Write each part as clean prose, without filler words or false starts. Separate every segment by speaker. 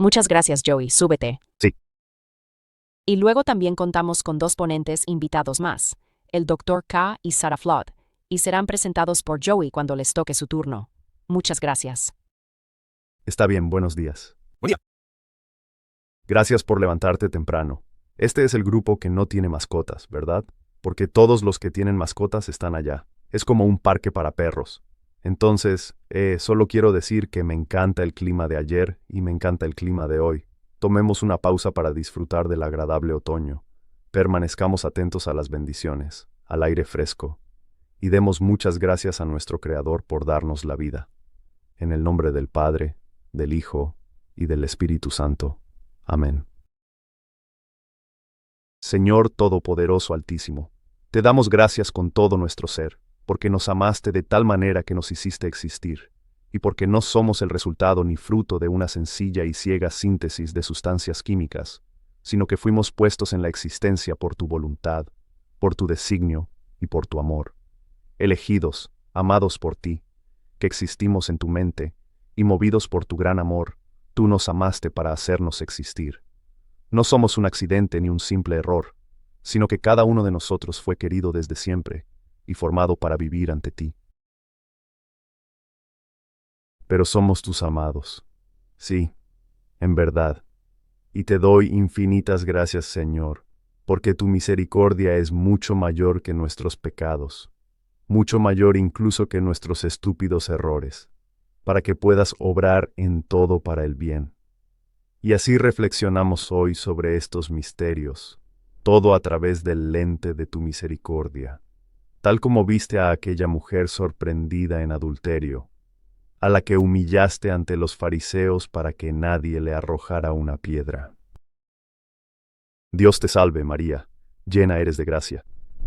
Speaker 1: Muchas gracias, Joey, súbete.
Speaker 2: Sí.
Speaker 1: Y luego también contamos con dos ponentes invitados más, el Dr. K y Sarah Flood, y serán presentados por Joey cuando les toque su turno. Muchas gracias.
Speaker 2: Está bien, buenos días.
Speaker 3: Buen día.
Speaker 2: Gracias por levantarte temprano. Este es el grupo que no tiene mascotas, ¿verdad? Porque todos los que tienen mascotas están allá. Es como un parque para perros. Entonces, solo quiero decir que me encanta el clima de ayer y me encanta el clima de hoy. Tomemos una pausa para disfrutar del agradable otoño. Permanezcamos atentos a las bendiciones, al aire fresco, y demos muchas gracias a nuestro Creador por darnos la vida. En el nombre del Padre, del Hijo y del Espíritu Santo. Amén. Señor Todopoderoso Altísimo, te damos gracias con todo nuestro ser, porque nos amaste de tal manera que nos hiciste existir, y porque no somos el resultado ni fruto de una sencilla y ciega síntesis de sustancias químicas, sino que fuimos puestos en la existencia por tu voluntad, por tu designio y por tu amor. Elegidos, amados por ti, que existimos en tu mente, y movidos por tu gran amor, tú nos amaste para hacernos existir. No somos un accidente ni un simple error, sino que cada uno de nosotros fue querido desde siempre y formado para vivir ante ti. Pero somos tus amados. Sí, en verdad. Y te doy infinitas gracias, Señor, porque tu misericordia es mucho mayor que nuestros pecados, mucho mayor incluso que nuestros estúpidos errores, para que puedas obrar en todo para el bien. Y así reflexionamos hoy sobre estos misterios, todo a través del lente de tu misericordia, tal como viste a aquella mujer sorprendida en adulterio, a la que humillaste ante los fariseos para que nadie le arrojara una piedra. Dios te salve, María, llena eres de gracia.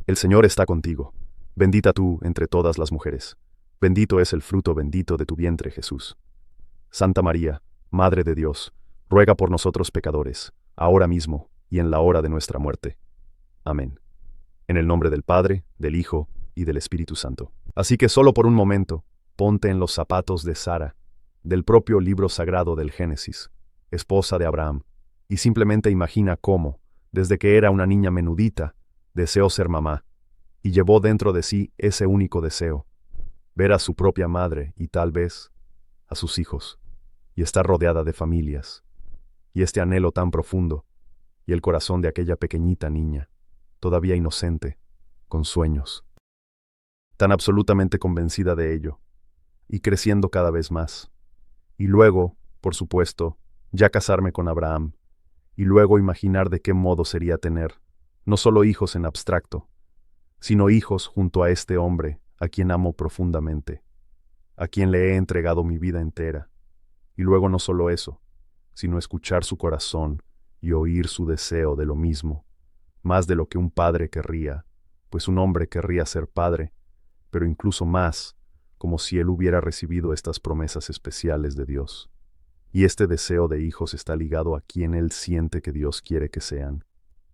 Speaker 2: El Señor está contigo. Bendita tú entre todas las mujeres. Bendito es el fruto bendito de tu vientre, Jesús. Santa María, Madre de Dios, ruega por nosotros pecadores, ahora mismo y en la hora de nuestra muerte. Amén. En el nombre del Padre, del Hijo y del Espíritu Santo. Así que solo por un momento, ponte en los zapatos de Sara, del propio libro sagrado del Génesis, esposa de Abraham, y simplemente imagina cómo, desde que era una niña menudita, deseó ser mamá, y llevó dentro de sí ese único deseo, ver a su propia madre y tal vez a sus hijos, y estar rodeada de familias, y este anhelo tan profundo, y el corazón de aquella pequeñita niña, todavía inocente, con sueños, tan absolutamente convencida de ello, y creciendo cada vez más. Y luego, por supuesto, ya casarme con Abraham, y luego imaginar de qué modo sería tener, no solo hijos en abstracto, sino hijos junto a este hombre a quien amo profundamente, a quien le he entregado mi vida entera, y luego no solo eso, sino escuchar su corazón y oír su deseo de lo mismo, más de lo que un padre querría, pues un hombre querría ser padre, pero incluso más, como si él hubiera recibido estas promesas especiales de Dios. Y este deseo de hijos está ligado a quien él siente que Dios quiere que sean,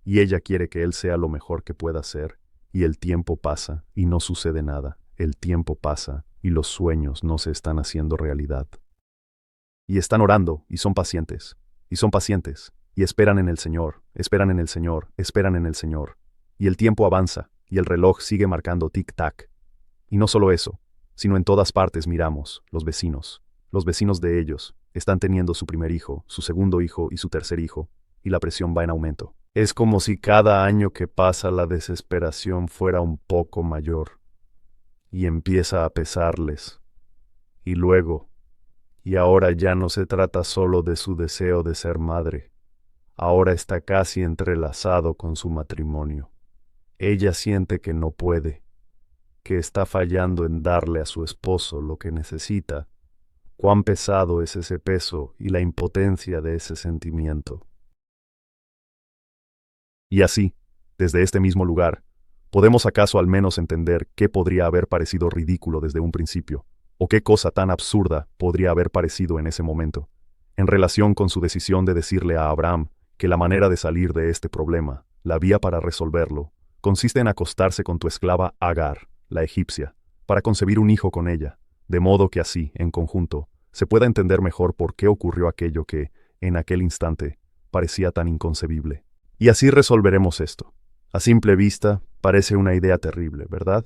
Speaker 2: y ella quiere que él sea lo mejor que pueda ser, y el tiempo pasa y no sucede nada, el tiempo pasa y los sueños no se están haciendo realidad. Y están orando y son pacientes, y esperan en el Señor, esperan en el Señor, esperan en el Señor, y el tiempo avanza, y el reloj sigue marcando tic-tac. Y no solo eso, sino en todas partes miramos, los vecinos de ellos, están teniendo su primer hijo, su segundo hijo y su tercer hijo, y la presión va en aumento. Es como si cada año que pasa la desesperación fuera un poco mayor, y empieza a pesarles. Y luego, y ahora ya no se trata solo de su deseo de ser madre, ahora está casi entrelazado con su matrimonio. Ella siente que no puede, que está fallando en darle a su esposo lo que necesita. Cuán pesado es ese peso y la impotencia de ese sentimiento. Y así, desde este mismo lugar, ¿podemos acaso al menos entender qué podría haber parecido ridículo desde un principio? ¿O qué cosa tan absurda podría haber parecido en ese momento? En relación con su decisión de decirle a Abraham que la manera de salir de este problema, la vía para resolverlo, consiste en acostarse con tu esclava Agar, la egipcia, para concebir un hijo con ella, de modo que así, en conjunto, se pueda entender mejor por qué ocurrió aquello que, en aquel instante, parecía tan inconcebible. Y así resolveremos esto. A simple vista, parece una idea terrible, ¿verdad?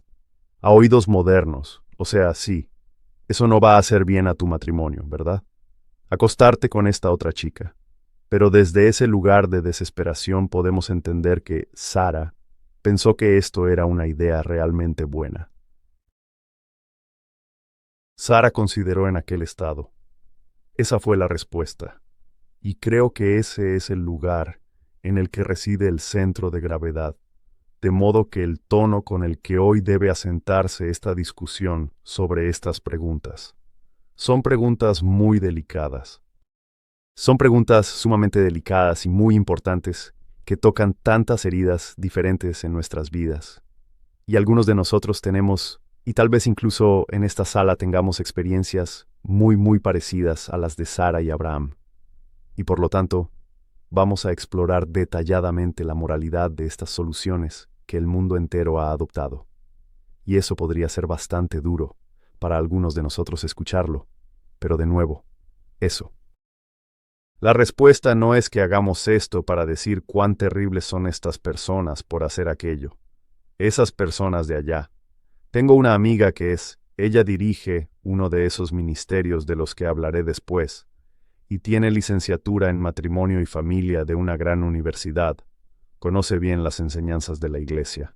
Speaker 2: A oídos modernos, o sea, sí, eso no va a hacer bien a tu matrimonio, ¿verdad? Acostarte con esta otra chica. Pero desde ese lugar de desesperación podemos entender que Sara pensó que esto era una idea realmente buena. Sara consideró en aquel estado. Esa fue la respuesta. Y creo que ese es el lugar en el que reside el centro de gravedad, de modo que el tono con el que hoy debe asentarse esta discusión sobre estas preguntas. Son preguntas muy delicadas. Son preguntas sumamente delicadas y muy importantes que tocan tantas heridas diferentes en nuestras vidas. Y algunos de nosotros tenemos, y tal vez incluso en esta sala tengamos experiencias muy parecidas a las de Sara y Abraham. Y por lo tanto, vamos a explorar detalladamente la moralidad de estas soluciones que el mundo entero ha adoptado. Y eso podría ser bastante duro para algunos de nosotros escucharlo, pero de nuevo, eso. La respuesta no es que hagamos esto para decir cuán terribles son estas personas por hacer aquello. Esas personas de allá. Tengo una amiga ella dirige uno de esos ministerios de los que hablaré después, y tiene licenciatura en matrimonio y familia de una gran universidad. Conoce bien las enseñanzas de la Iglesia.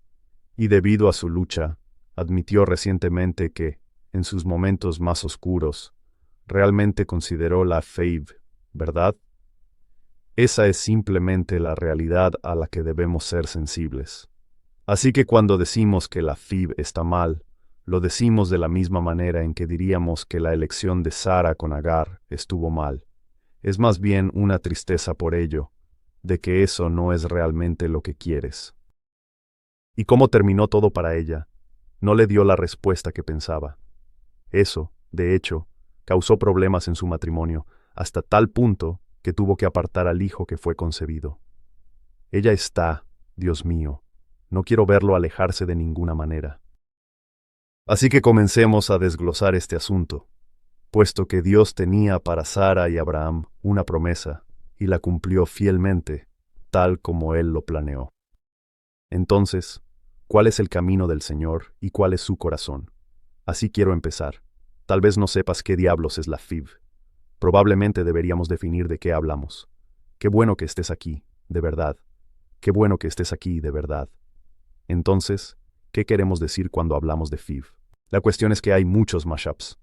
Speaker 2: Y debido a su lucha, admitió recientemente que, en sus momentos más oscuros, realmente consideró la fe, ¿verdad? Esa es simplemente la realidad a la que debemos ser sensibles. Así que cuando decimos que la FIB está mal, lo decimos de la misma manera en que diríamos que la elección de Sara con Agar estuvo mal. Es más bien una tristeza por ello, de que eso no es realmente lo que quieres. ¿Y cómo terminó todo para ella? No le dio la respuesta que pensaba. Eso, de hecho, causó problemas en su matrimonio, hasta tal punto que tuvo que apartar al hijo que fue concebido. Ella está, Dios mío, no quiero verlo alejarse de ninguna manera. Así que comencemos a desglosar este asunto, puesto que Dios tenía para Sara y Abraham una promesa, y la cumplió fielmente, tal como Él lo planeó. Entonces, ¿cuál es el camino del Señor y cuál es su corazón? Así quiero empezar. Tal vez no sepas qué diablos es la FIB. Probablemente deberíamos definir de qué hablamos. Qué bueno que estés aquí, de verdad. Qué bueno que estés aquí, de verdad. Entonces, ¿qué queremos decir cuando hablamos de FIB? La cuestión es que hay muchos mashups.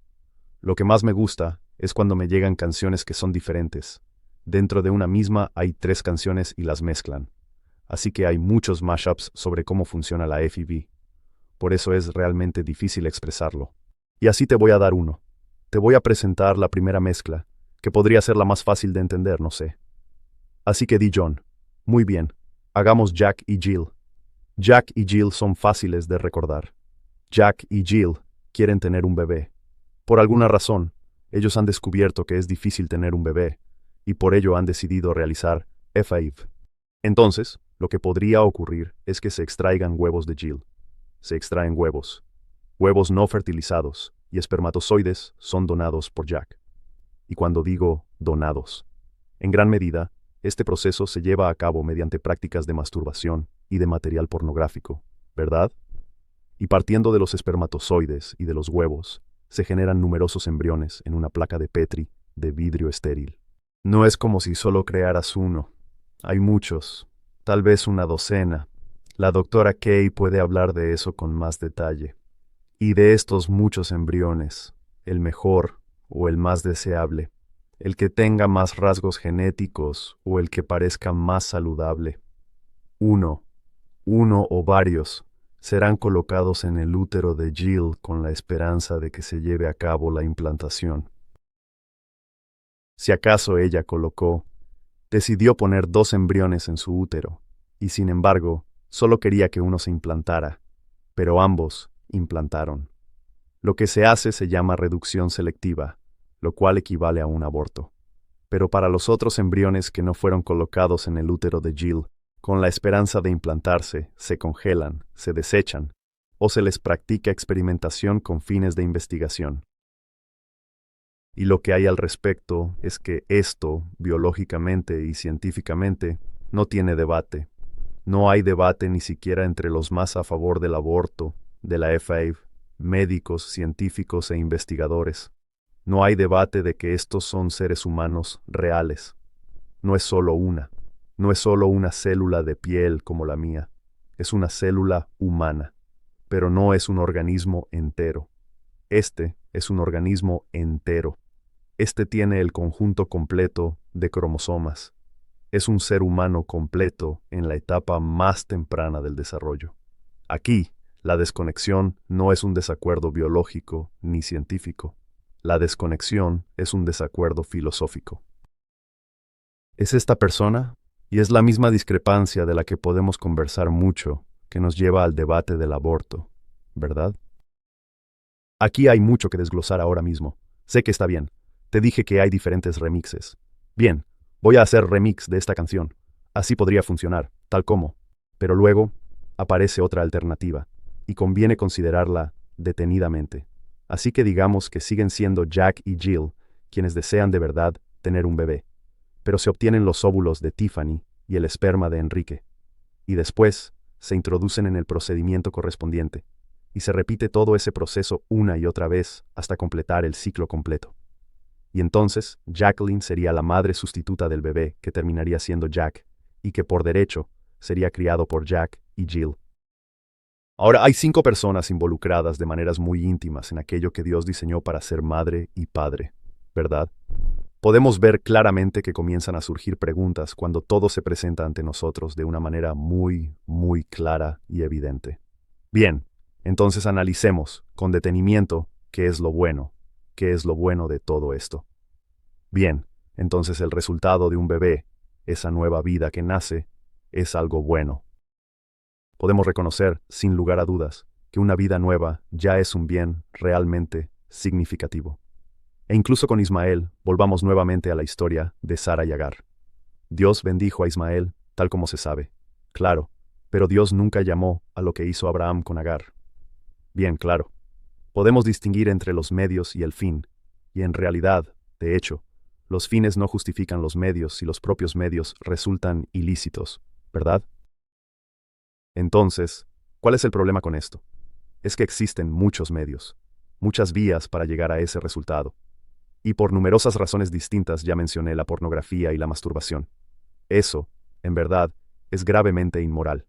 Speaker 2: Lo que más me gusta es cuando me llegan canciones que son diferentes. Dentro de una misma hay 3 canciones y las mezclan. Así que hay muchos mashups sobre cómo funciona la FIB. Por eso es realmente difícil expresarlo. Y así te voy a dar uno. Te voy a presentar la primera mezcla, que podría ser la más fácil de entender, no sé. Así que di John. Muy bien. Hagamos Jack y Jill. Jack y Jill son fáciles de recordar. Jack y Jill quieren tener un bebé. Por alguna razón, ellos han descubierto que es difícil tener un bebé, y por ello han decidido realizar FIV. Entonces, lo que podría ocurrir es que se extraigan huevos de Jill. Se extraen huevos. Huevos no fertilizados y espermatozoides son donados por Jack. Y cuando digo donados, en gran medida, este proceso se lleva a cabo mediante prácticas de masturbación y de material pornográfico, ¿verdad? Y partiendo de los espermatozoides y de los huevos, se generan numerosos embriones en una placa de Petri de vidrio estéril. No es como si solo crearas uno. Hay muchos, tal vez una docena. La doctora Kay puede hablar de eso con más detalle. Y de estos muchos embriones, el mejor o el más deseable, el que tenga más rasgos genéticos o el que parezca más saludable. Uno o varios, serán colocados en el útero de Jill con la esperanza de que se lleve a cabo la implantación. Si acaso ella decidió poner 2 embriones en su útero, y sin embargo, solo quería que uno se implantara, pero ambos implantaron. Lo que se hace se llama reducción selectiva, lo cual equivale a un aborto. Pero para los otros embriones que no fueron colocados en el útero de Jill, con la esperanza de implantarse, se congelan, se desechan, o se les practica experimentación con fines de investigación. Y lo que hay al respecto es que esto, biológicamente y científicamente, no tiene debate. No hay debate ni siquiera entre los más a favor del aborto, de la FAV, médicos, científicos e investigadores. No hay debate de que estos son seres humanos reales. No es solo una. No es solo una célula de piel como la mía. Es una célula humana. Pero no es un organismo entero. Este es un organismo entero. Este tiene el conjunto completo de cromosomas. Es un ser humano completo en la etapa más temprana del desarrollo. Aquí, la desconexión no es un desacuerdo biológico ni científico. La desconexión es un desacuerdo filosófico. Es esta persona, y es la misma discrepancia de la que podemos conversar mucho, que nos lleva al debate del aborto, ¿verdad? Aquí hay mucho que desglosar ahora mismo. Sé que está bien. Te dije que hay diferentes remixes. Bien, voy a hacer remix de esta canción. Así podría funcionar, tal como. Pero luego, aparece otra alternativa, y conviene considerarla detenidamente. Así que digamos que siguen siendo Jack y Jill quienes desean de verdad tener un bebé. Pero se obtienen los óvulos de Tiffany y el esperma de Enrique. Y después, se introducen en el procedimiento correspondiente. Y se repite todo ese proceso una y otra vez hasta completar el ciclo completo. Y entonces, Jacqueline sería la madre sustituta del bebé que terminaría siendo Jack, y que por derecho sería criado por Jack y Jill. Ahora hay 5 personas involucradas de maneras muy íntimas en aquello que Dios diseñó para ser madre y padre, ¿verdad? Podemos ver claramente que comienzan a surgir preguntas cuando todo se presenta ante nosotros de una manera muy clara y evidente. Bien, entonces analicemos con detenimiento qué es lo bueno de todo esto. Bien, entonces el resultado de un bebé, esa nueva vida que nace, es algo bueno. Podemos reconocer, sin lugar a dudas, que una vida nueva ya es un bien realmente significativo. E incluso con Ismael, volvamos nuevamente a la historia de Sara y Agar. Dios bendijo a Ismael, tal como se sabe. Claro, pero Dios nunca llamó a lo que hizo Abraham con Agar. Bien, claro. Podemos distinguir entre los medios y el fin, y en realidad, de hecho, los fines no justifican los medios si los propios medios resultan ilícitos, ¿verdad? Entonces, ¿cuál es el problema con esto? Es que existen muchos medios, muchas vías para llegar a ese resultado. Y por numerosas razones distintas ya mencioné la pornografía y la masturbación. Eso, en verdad, es gravemente inmoral.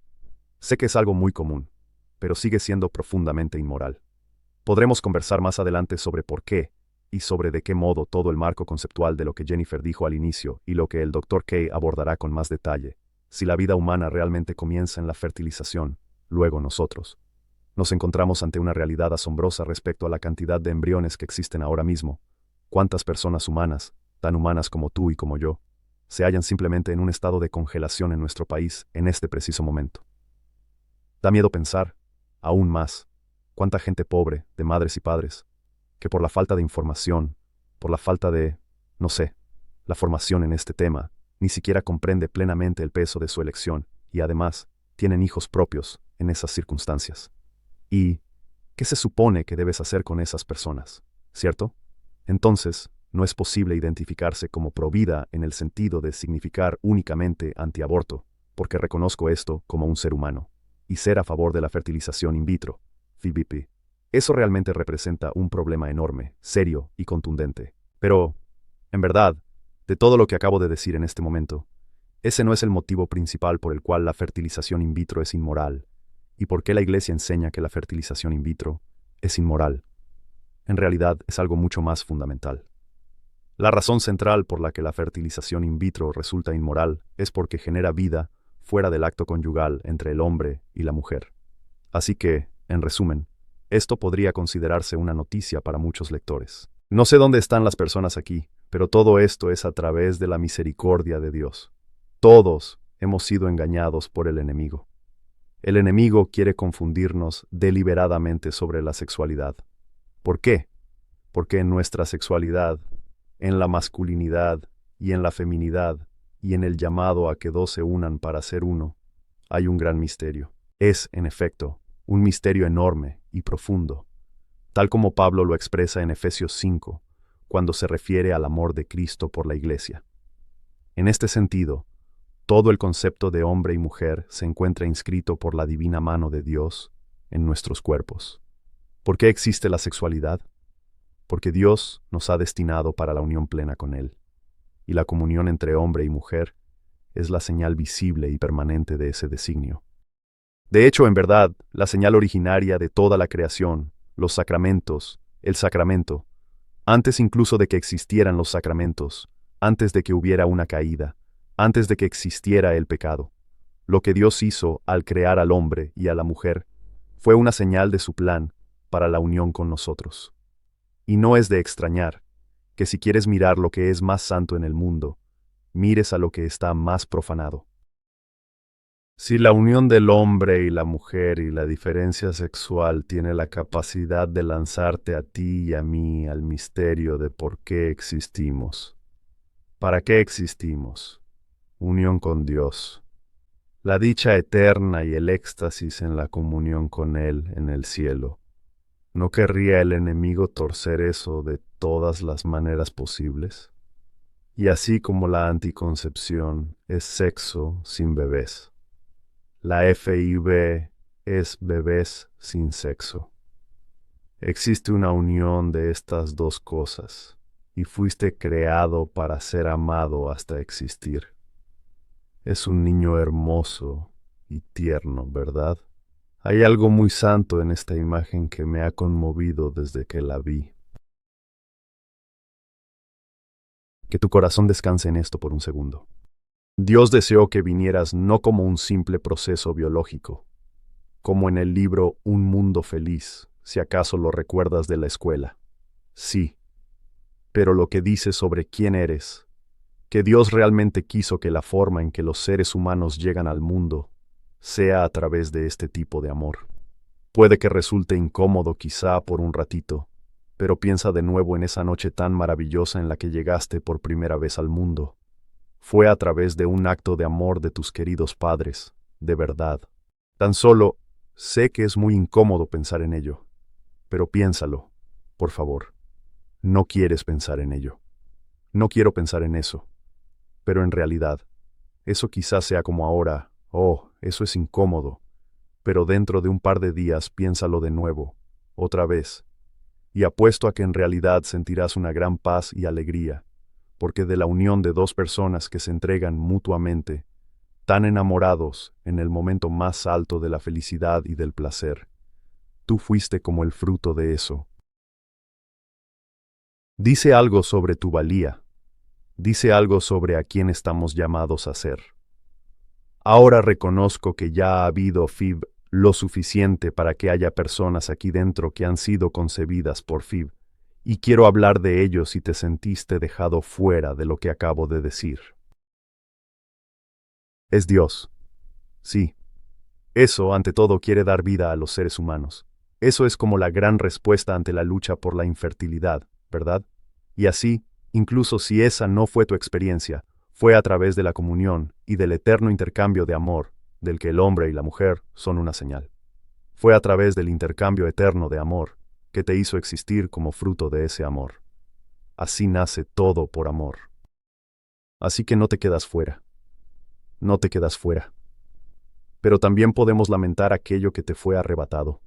Speaker 2: Sé que es algo muy común, pero sigue siendo profundamente inmoral. Podremos conversar más adelante sobre por qué, y sobre de qué modo todo el marco conceptual de lo que Jennifer dijo al inicio y lo que el Dr. Kay abordará con más detalle. Si la vida humana realmente comienza en la fertilización, luego nosotros nos encontramos ante una realidad asombrosa respecto a la cantidad de embriones que existen ahora mismo. ¿Cuántas personas humanas, tan humanas como tú y como yo, se hallan simplemente en un estado de congelación en nuestro país en este preciso momento? Da miedo pensar, aún más, cuánta gente pobre, de madres y padres, que por la falta de información, por la falta de, no sé, la formación en este tema, ni siquiera comprende plenamente el peso de su elección y además tienen hijos propios en esas circunstancias. ¿Y qué se supone que debes hacer con esas personas? ¿Cierto? Entonces, no es posible identificarse como provida en el sentido de significar únicamente antiaborto, porque reconozco esto como un ser humano, y ser a favor de la fertilización in vitro, FIVP. Eso realmente representa un problema enorme, serio y contundente. Pero, en verdad, de todo lo que acabo de decir en este momento, ese no es el motivo principal por el cual la fertilización in vitro es inmoral, y por qué la Iglesia enseña que la fertilización in vitro es inmoral. En realidad es algo mucho más fundamental. La razón central por la que la fertilización in vitro resulta inmoral es porque genera vida fuera del acto conyugal entre el hombre y la mujer. Así que, en resumen, esto podría considerarse una noticia para muchos lectores. No sé dónde están las personas aquí, pero todo esto es a través de la misericordia de Dios. Todos hemos sido engañados por el enemigo. El enemigo quiere confundirnos deliberadamente sobre la sexualidad. ¿Por qué? Porque en nuestra sexualidad, en la masculinidad y en la feminidad, y en el llamado a que dos se unan para ser uno, hay un gran misterio. Es, en efecto, un misterio enorme y profundo. Tal como Pablo lo expresa en Efesios 5, cuando se refiere al amor de Cristo por la Iglesia. En este sentido, todo el concepto de hombre y mujer se encuentra inscrito por la divina mano de Dios en nuestros cuerpos. ¿Por qué existe la sexualidad? Porque Dios nos ha destinado para la unión plena con Él, y la comunión entre hombre y mujer es la señal visible y permanente de ese designio. De hecho, en verdad, la señal originaria de toda la creación, los sacramentos, el sacramento, antes incluso de que existieran los sacramentos, antes de que hubiera una caída, antes de que existiera el pecado, lo que Dios hizo al crear al hombre y a la mujer fue una señal de su plan para la unión con nosotros. Y no es de extrañar que si quieres mirar lo que es más santo en el mundo, mires a lo que está más profanado. Si la unión del hombre y la mujer y la diferencia sexual tiene la capacidad de lanzarte a ti y a mí al misterio de por qué existimos, ¿para qué existimos? Unión con Dios, la dicha eterna y el éxtasis en la comunión con Él en el cielo. ¿No querría el enemigo torcer eso de todas las maneras posibles? Y así como la anticoncepción es sexo sin bebés, la FIV es bebés sin sexo. Existe una unión de estas dos cosas, y fuiste creado para ser amado hasta existir. Es un niño hermoso y tierno, ¿verdad? Hay algo muy santo en esta imagen que me ha conmovido desde que la vi. Que tu corazón descanse en esto por un segundo. Dios deseó que vinieras no como un simple proceso biológico, como en el libro Un Mundo Feliz, si acaso lo recuerdas de la escuela. Sí, pero lo que dice sobre quién eres, que Dios realmente quiso que la forma en que los seres humanos llegan al mundo sea a través de este tipo de amor. Puede que resulte incómodo quizá por un ratito, pero piensa de nuevo en esa noche tan maravillosa en la que llegaste por primera vez al mundo. Fue a través de un acto de amor de tus queridos padres, de verdad. Tan solo, sé que es muy incómodo pensar en ello, pero piénsalo, por favor. No quieres pensar en ello. No quiero pensar en eso. Pero en realidad, eso quizás sea como ahora, eso es incómodo, pero dentro de un par de días piénsalo de nuevo, otra vez, y apuesto a que en realidad sentirás una gran paz y alegría, porque de la unión de dos personas que se entregan mutuamente, tan enamorados en el momento más alto de la felicidad y del placer, tú fuiste como el fruto de eso. Dice algo sobre tu valía, dice algo sobre a quién estamos llamados a ser. Ahora reconozco que ya ha habido FIV lo suficiente para que haya personas aquí dentro que han sido concebidas por FIV, y quiero hablar de ello si te sentiste dejado fuera de lo que acabo de decir. Es Dios. Sí. Eso, ante todo, quiere dar vida a los seres humanos. Eso es como la gran respuesta ante la lucha por la infertilidad, ¿verdad? Y así, incluso si esa no fue tu experiencia, fue a través de la comunión y del eterno intercambio de amor, del que el hombre y la mujer son una señal. Fue a través del intercambio eterno de amor que te hizo existir como fruto de ese amor. Así nace todo por amor. Así que no te quedas fuera. No te quedas fuera. Pero también podemos lamentar aquello que te fue arrebatado.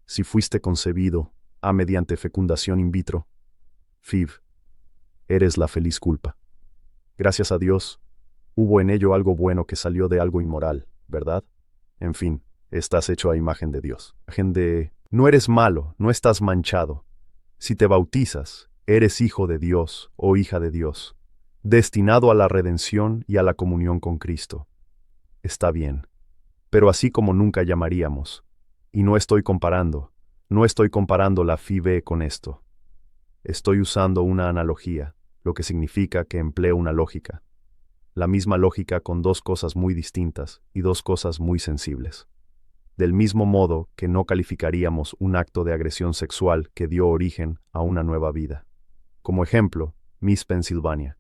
Speaker 2: Si fuiste concebido, mediante fecundación in vitro, FIV, eres la feliz culpa. Gracias a Dios, hubo en ello algo bueno que salió de algo inmoral, ¿verdad? En fin, estás hecho a imagen de Dios. No eres malo, no estás manchado. Si te bautizas, eres hijo de Dios o hija de Dios, destinado a la redención y a la comunión con Cristo. Está bien, pero así como nunca llamaríamos, y no estoy comparando la FIV con esto. Estoy usando una analogía, lo que significa que empleo una lógica. La misma lógica con dos cosas muy distintas y dos cosas muy sensibles. Del mismo modo que no calificaríamos un acto de agresión sexual que dio origen a una nueva vida. Como ejemplo, Miss Pennsylvania,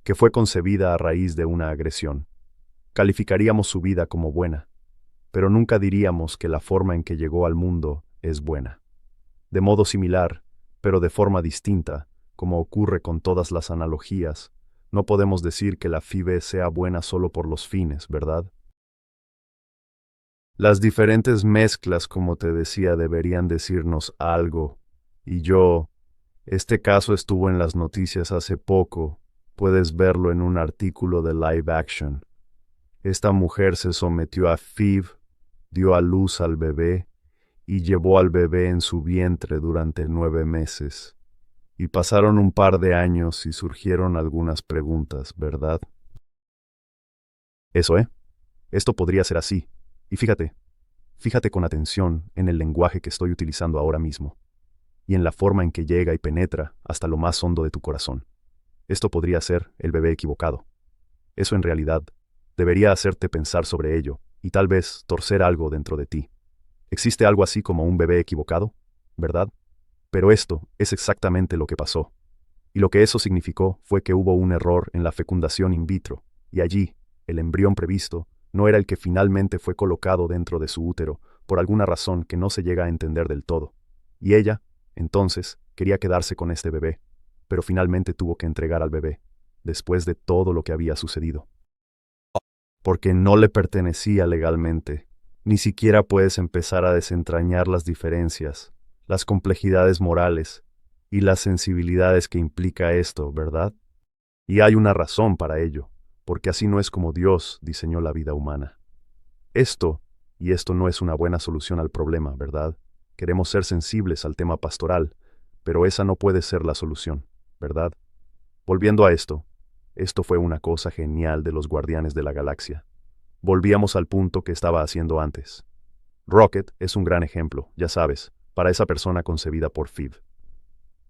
Speaker 2: que fue concebida a raíz de una agresión. Calificaríamos su vida como buena, pero nunca diríamos que la forma en que llegó al mundo es buena. De modo similar, pero de forma distinta, como ocurre con todas las analogías, no podemos decir que la FIVE sea buena solo por los fines, ¿verdad? Las diferentes mezclas, como te decía, deberían decirnos algo. Este caso estuvo en las noticias hace poco. Puedes verlo en un artículo de Live Action. Esta mujer se sometió a FIV, dio a luz al bebé y llevó al bebé en su vientre durante 9 meses. Y pasaron un par de años y surgieron algunas preguntas, ¿verdad? Eso, ¿eh? Esto podría ser así. Y fíjate con atención en el lenguaje que estoy utilizando ahora mismo, y en la forma en que llega y penetra hasta lo más hondo de tu corazón. Esto podría ser el bebé equivocado. Eso en realidad debería hacerte pensar sobre ello, y tal vez torcer algo dentro de ti. Existe algo así como un bebé equivocado, ¿verdad? Pero esto es exactamente lo que pasó. Y lo que eso significó fue que hubo un error en la fecundación in vitro, y allí, el embrión previsto no era el que finalmente fue colocado dentro de su útero, por alguna razón que no se llega a entender del todo. Y ella, entonces, quería quedarse con este bebé, pero finalmente tuvo que entregar al bebé, después de todo lo que había sucedido. Porque no le pertenecía legalmente. Ni siquiera puedes empezar a desentrañar las diferencias, las complejidades morales y las sensibilidades que implica esto, ¿verdad? Y hay una razón para ello, porque así no es como Dios diseñó la vida humana. Esto no es una buena solución al problema, ¿verdad? Queremos ser sensibles al tema pastoral, pero esa no puede ser la solución, ¿verdad? Volviendo a esto fue una cosa genial de los Guardianes de la Galaxia. Volvíamos al punto que estaba haciendo antes. Rocket es un gran ejemplo, ya sabes, para esa persona concebida por FIV.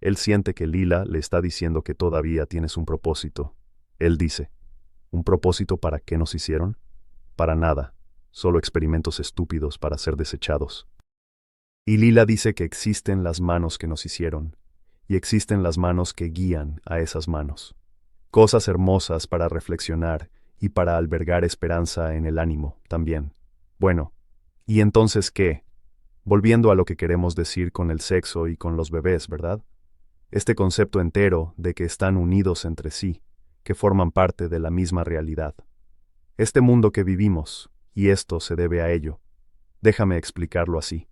Speaker 2: Él siente que Lila le está diciendo que todavía tienes un propósito. Él dice, ¿un propósito para qué nos hicieron? Para nada, solo experimentos estúpidos para ser desechados. Y Lila dice que existen las manos que nos hicieron, y existen las manos que guían a esas manos. Cosas hermosas para reflexionar y para albergar esperanza en el ánimo también. Bueno, ¿y entonces qué? Volviendo a lo que queremos decir con el sexo y con los bebés, ¿verdad? Este concepto entero de que están unidos entre sí, que forman parte de la misma realidad. Este mundo que vivimos, y esto se debe a ello. Déjame explicarlo así.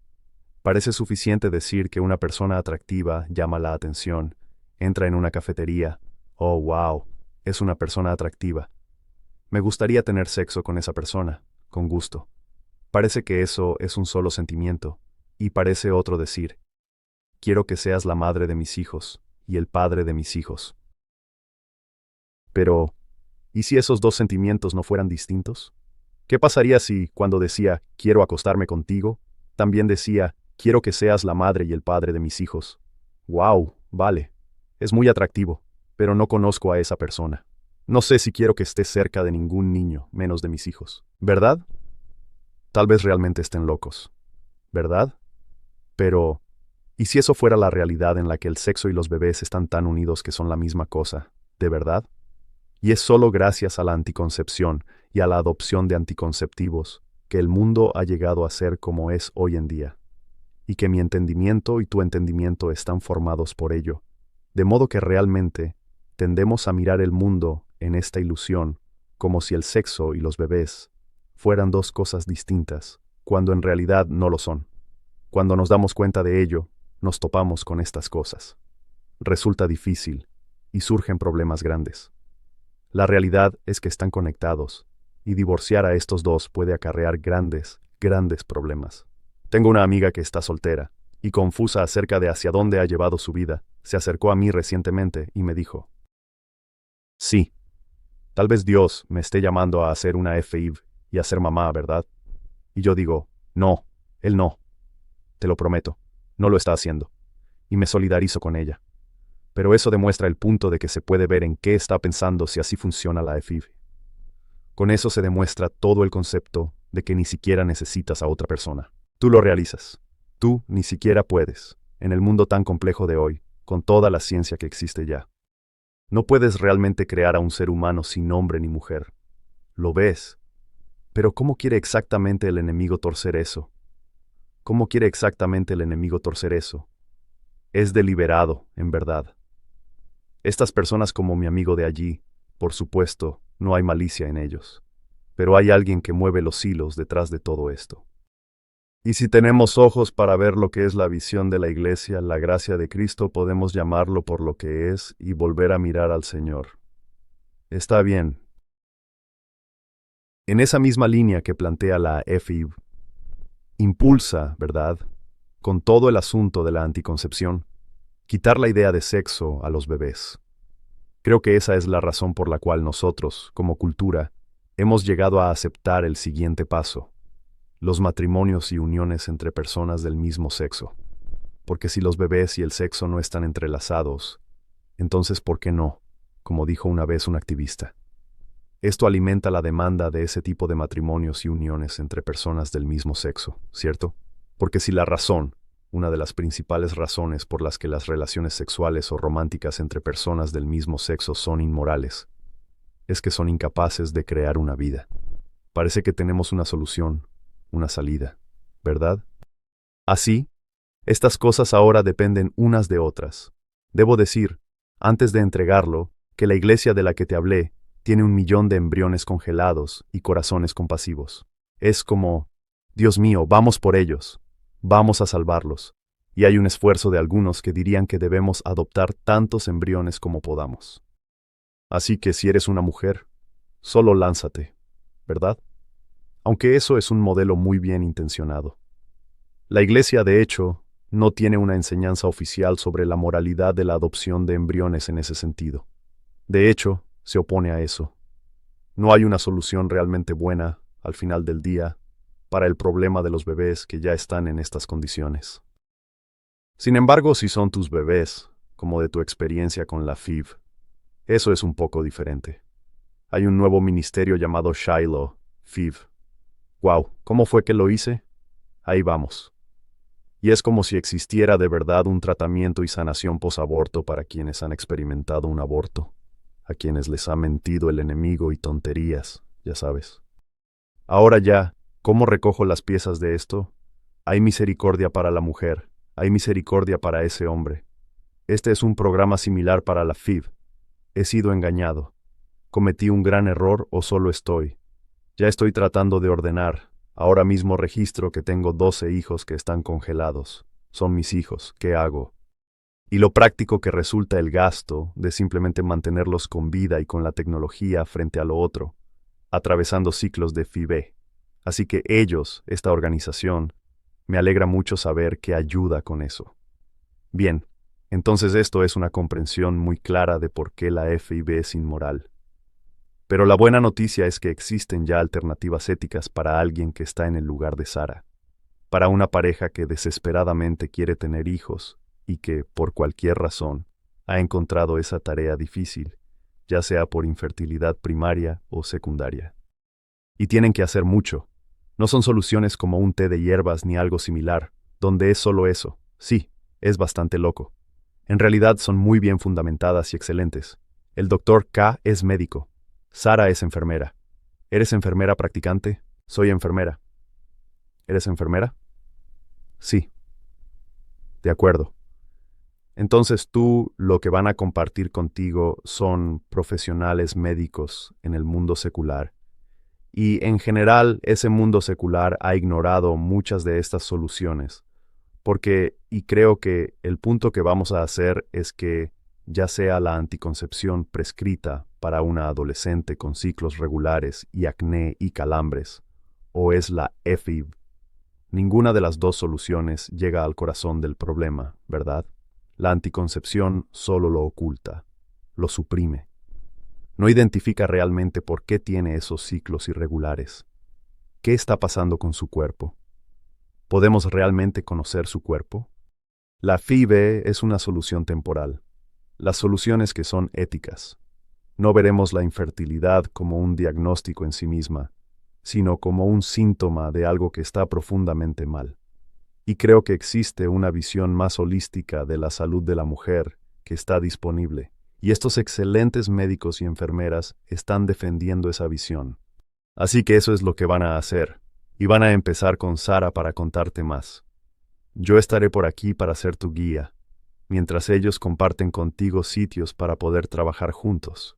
Speaker 2: Parece suficiente decir que una persona atractiva llama la atención, entra en una cafetería. Oh, wow, es una persona atractiva. Me gustaría tener sexo con esa persona, con gusto. Parece que eso es un solo sentimiento, y parece otro decir, quiero que seas la madre de mis hijos, y el padre de mis hijos. Pero, ¿y si esos dos sentimientos no fueran distintos? ¿Qué pasaría si, cuando decía, quiero acostarme contigo, también decía, quiero que seas la madre y el padre de mis hijos? Wow, vale. Es muy atractivo, pero no conozco a esa persona. No sé si quiero que esté cerca de ningún niño, menos de mis hijos. ¿Verdad? Tal vez realmente estén locos. ¿Verdad? Pero, ¿y si eso fuera la realidad en la que el sexo y los bebés están tan unidos que son la misma cosa? ¿De verdad? Y es solo gracias a la anticoncepción y a la adopción de anticonceptivos que el mundo ha llegado a ser como es hoy en día. Y que mi entendimiento y tu entendimiento están formados por ello. De modo que realmente tendemos a mirar el mundo en esta ilusión como si el sexo y los bebés fueran dos cosas distintas, cuando en realidad no lo son. Cuando nos damos cuenta de ello, nos topamos con estas cosas. Resulta difícil y surgen problemas grandes. La realidad es que están conectados, y divorciar a estos dos puede acarrear grandes problemas. Tengo una amiga que está soltera, y confusa acerca de hacia dónde ha llevado su vida. Se acercó a mí recientemente y me dijo, sí, tal vez Dios me esté llamando a hacer una FIV y a ser mamá, ¿verdad? Y yo digo, no, Él no. Te lo prometo, no lo está haciendo. Y me solidarizo con ella. Pero eso demuestra el punto de que se puede ver en qué está pensando si así funciona la FIV. Con eso se demuestra todo el concepto de que ni siquiera necesitas a otra persona. Tú lo realizas. Tú ni siquiera puedes, en el mundo tan complejo de hoy, con toda la ciencia que existe ya. No puedes realmente crear a un ser humano sin hombre ni mujer. Lo ves. Pero ¿cómo quiere exactamente el enemigo torcer eso? ¿Cómo quiere exactamente el enemigo torcer eso? Es deliberado, en verdad. Estas personas como mi amigo de allí, por supuesto, no hay malicia en ellos. Pero hay alguien que mueve los hilos detrás de todo esto. Y si tenemos ojos para ver lo que es la visión de la Iglesia, la gracia de Cristo, podemos llamarlo por lo que es y volver a mirar al Señor. Está bien. En esa misma línea que plantea la FIB, impulsa, ¿verdad?, con todo el asunto de la anticoncepción, quitar la idea de sexo a los bebés. Creo que esa es la razón por la cual nosotros, como cultura, hemos llegado a aceptar el siguiente paso: los matrimonios y uniones entre personas del mismo sexo. Porque si los bebés y el sexo no están entrelazados, entonces ¿por qué no? Como dijo una vez un activista. Esto alimenta la demanda de ese tipo de matrimonios y uniones entre personas del mismo sexo, ¿cierto? Porque si la razón, una de las principales razones por las que las relaciones sexuales o románticas entre personas del mismo sexo son inmorales, es que son incapaces de crear una vida. Parece que tenemos una solución, una salida, ¿verdad? Así, estas cosas ahora dependen unas de otras. Debo decir, antes de entregarlo, que la iglesia de la que te hablé tiene 1 millón de embriones congelados y corazones compasivos. Es como, Dios mío, vamos por ellos, vamos a salvarlos. Y hay un esfuerzo de algunos que dirían que debemos adoptar tantos embriones como podamos. Así que si eres una mujer, solo lánzate, ¿verdad? Aunque eso es un modelo muy bien intencionado. La Iglesia, de hecho, no tiene una enseñanza oficial sobre la moralidad de la adopción de embriones en ese sentido. De hecho, se opone a eso. No hay una solución realmente buena, al final del día, para el problema de los bebés que ya están en estas condiciones. Sin embargo, si son tus bebés, como de tu experiencia con la FIV, eso es un poco diferente. Hay un nuevo ministerio llamado Shiloh, FIV. Wow, ¿cómo fue que lo hice? Ahí vamos. Y es como si existiera de verdad un tratamiento y sanación posaborto para quienes han experimentado un aborto, a quienes les ha mentido el enemigo y tonterías, ya sabes. Ahora ya, ¿cómo recojo las piezas de esto? Hay misericordia para la mujer, hay misericordia para ese hombre. Este es un programa similar para la FIV. He sido engañado. ¿Cometí un gran error o solo estoy? Ya estoy tratando de ordenar. Ahora mismo registro que tengo 12 hijos que están congelados. Son mis hijos. ¿Qué hago? Y lo práctico que resulta el gasto de simplemente mantenerlos con vida y con la tecnología frente a lo otro, atravesando ciclos de FIBE. Así que ellos, esta organización, me alegra mucho saber que ayuda con eso. Bien, entonces esto es una comprensión muy clara de por qué la FIB es inmoral. Pero la buena noticia es que existen ya alternativas éticas para alguien que está en el lugar de Sara, para una pareja que desesperadamente quiere tener hijos y que, por cualquier razón, ha encontrado esa tarea difícil, ya sea por infertilidad primaria o secundaria. Y tienen que hacer mucho. No son soluciones como un té de hierbas ni algo similar, donde es solo eso. Sí, es bastante loco. En realidad son muy bien fundamentadas y excelentes. El doctor K es médico. Sara es enfermera. ¿Eres enfermera practicante? Soy enfermera. ¿Eres enfermera? Sí. De acuerdo. Entonces tú lo que van a compartir contigo son profesionales médicos en el mundo secular. Y en general ese mundo secular ha ignorado muchas de estas soluciones. Y creo que el punto que vamos a hacer es que ya sea la anticoncepción prescrita para una adolescente con ciclos regulares y acné y calambres, o es la FIV, ninguna de las dos soluciones llega al corazón del problema, ¿verdad? La anticoncepción solo lo oculta, lo suprime. No identifica realmente por qué tiene esos ciclos irregulares. ¿Qué está pasando con su cuerpo? ¿Podemos realmente conocer su cuerpo? La FIV es una solución temporal. Las soluciones que son éticas. No veremos la infertilidad como un diagnóstico en sí misma, sino como un síntoma de algo que está profundamente mal. Y creo que existe una visión más holística de la salud de la mujer que está disponible, y estos excelentes médicos y enfermeras están defendiendo esa visión. Así que eso es lo que van a hacer, y van a empezar con Sara para contarte más. Yo estaré por aquí para ser tu guía. mientras ellos comparten contigo sitios para poder trabajar juntos.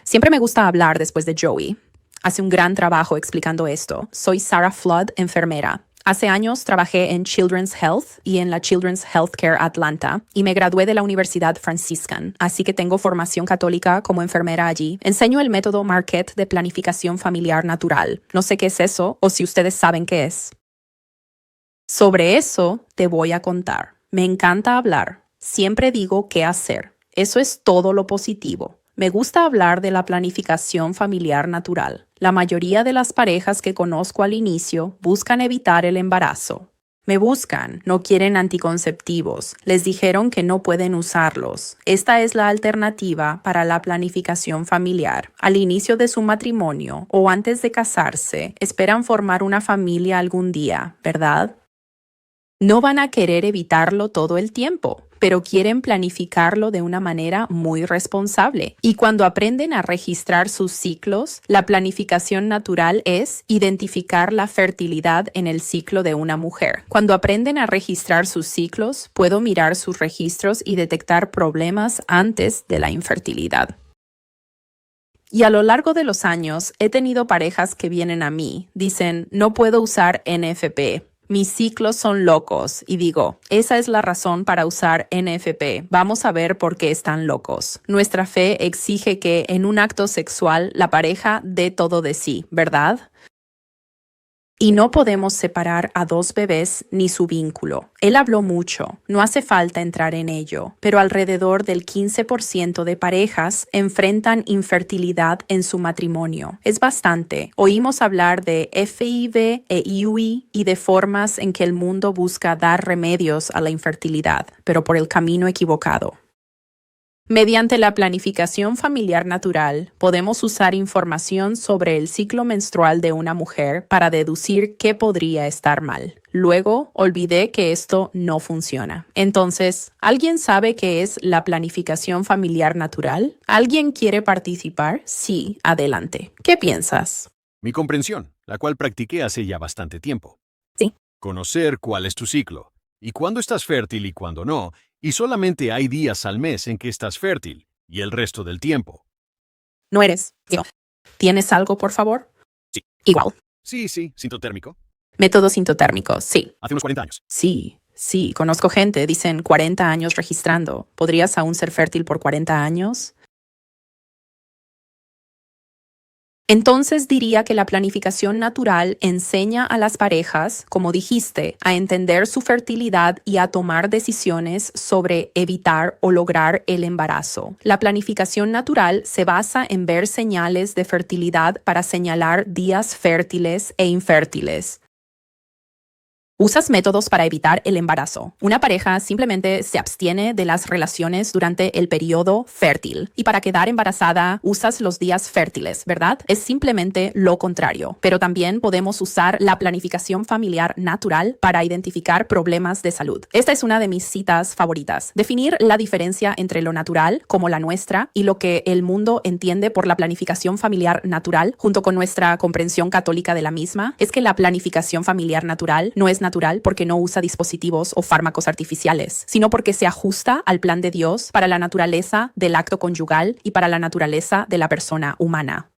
Speaker 3: Siempre me gusta hablar después de Joey. Hace un gran trabajo explicando esto. Soy Sarah Flood, enfermera. Hace años trabajé en Children's Health y en la Children's Healthcare Atlanta y me gradué de la Universidad Franciscan, así que tengo formación católica como enfermera allí. Enseño el método Marquette de planificación familiar natural. No sé qué es eso o si ustedes saben qué es. Sobre eso te voy a contar. Me encanta hablar. Siempre digo qué hacer. Eso es todo lo positivo. Me gusta hablar de la planificación familiar natural. La mayoría de las parejas que conozco al inicio buscan evitar el embarazo. Me buscan, no quieren anticonceptivos, les dijeron que no pueden usarlos. Esta es la alternativa para la planificación familiar. Al inicio de su matrimonio o antes de casarse, esperan formar una familia algún día, ¿verdad? No van a querer evitarlo todo el tiempo, pero quieren planificarlo de una manera muy responsable. Y cuando aprenden a registrar sus ciclos, la planificación natural es identificar la fertilidad en el ciclo de una mujer. Cuando aprenden a registrar sus ciclos, puedo mirar sus registros y detectar problemas antes de la infertilidad. Y a lo largo de los años, he tenido parejas que vienen a mí, dicen, no puedo usar NFP. Mis ciclos son locos y digo, esa es la razón para usar NFP. Vamos a ver por qué están locos. Nuestra fe exige que en un acto sexual la pareja dé todo de sí, ¿verdad? Y no podemos separar a dos bebés ni su vínculo. Él habló mucho, no hace falta entrar en ello, pero alrededor del 15% de parejas enfrentan infertilidad en su matrimonio. Es bastante. Oímos hablar de FIV e IUI y de formas en que el mundo busca dar remedios a la infertilidad, pero por el camino equivocado. Mediante la planificación familiar natural, podemos usar información sobre el ciclo menstrual de una mujer para deducir qué podría estar mal. Luego, olvidé que esto no funciona. Entonces, ¿alguien sabe qué es la planificación familiar natural? ¿Alguien quiere participar? Sí, adelante. ¿Qué piensas?
Speaker 4: Mi comprensión, la cual practiqué hace ya bastante tiempo.
Speaker 3: Sí.
Speaker 4: Conocer cuál es tu ciclo, y cuándo estás fértil y cuándo no, y solamente hay días al mes en que estás fértil, y el resto del tiempo.
Speaker 3: No eres yo. ¿Tienes algo, por favor?
Speaker 4: Sí.
Speaker 3: Igual.
Speaker 4: Sí, sintotérmico.
Speaker 3: Método sintotérmico, sí.
Speaker 4: Hace unos 40 años.
Speaker 3: Sí, conozco gente, dicen 40 años registrando. ¿Podrías aún ser fértil por 40 años? Entonces diría que la planificación natural enseña a las parejas, como dijiste, a entender su fertilidad y a tomar decisiones sobre evitar o lograr el embarazo. La planificación natural se basa en ver señales de fertilidad para señalar días fértiles e infértiles. Usas métodos para evitar el embarazo. Una pareja simplemente se abstiene de las relaciones durante el periodo fértil. Y para quedar embarazada, usas los días fértiles, ¿verdad? Es simplemente lo contrario. Pero también podemos usar la planificación familiar natural para identificar problemas de salud. Esta es una de mis citas favoritas. Definir la diferencia entre lo natural, como la nuestra, y lo que el mundo entiende por la planificación familiar natural, junto con nuestra comprensión católica de la misma, es que la planificación familiar natural no es natural porque no usa dispositivos o fármacos artificiales, sino porque se ajusta al plan de Dios para la naturaleza del acto conyugal y para la naturaleza de la persona humana.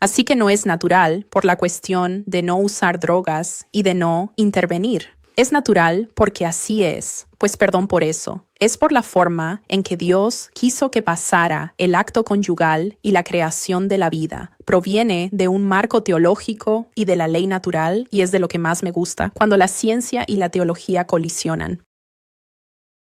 Speaker 3: Así que no es natural por la cuestión de no usar drogas y de no intervenir. Es natural porque así es, pues perdón por eso. Es por la forma en que Dios quiso que pasara el acto conyugal y la creación de la vida. Proviene de un marco teológico y de la ley natural, y es de lo que más me gusta, cuando la ciencia y la teología colisionan.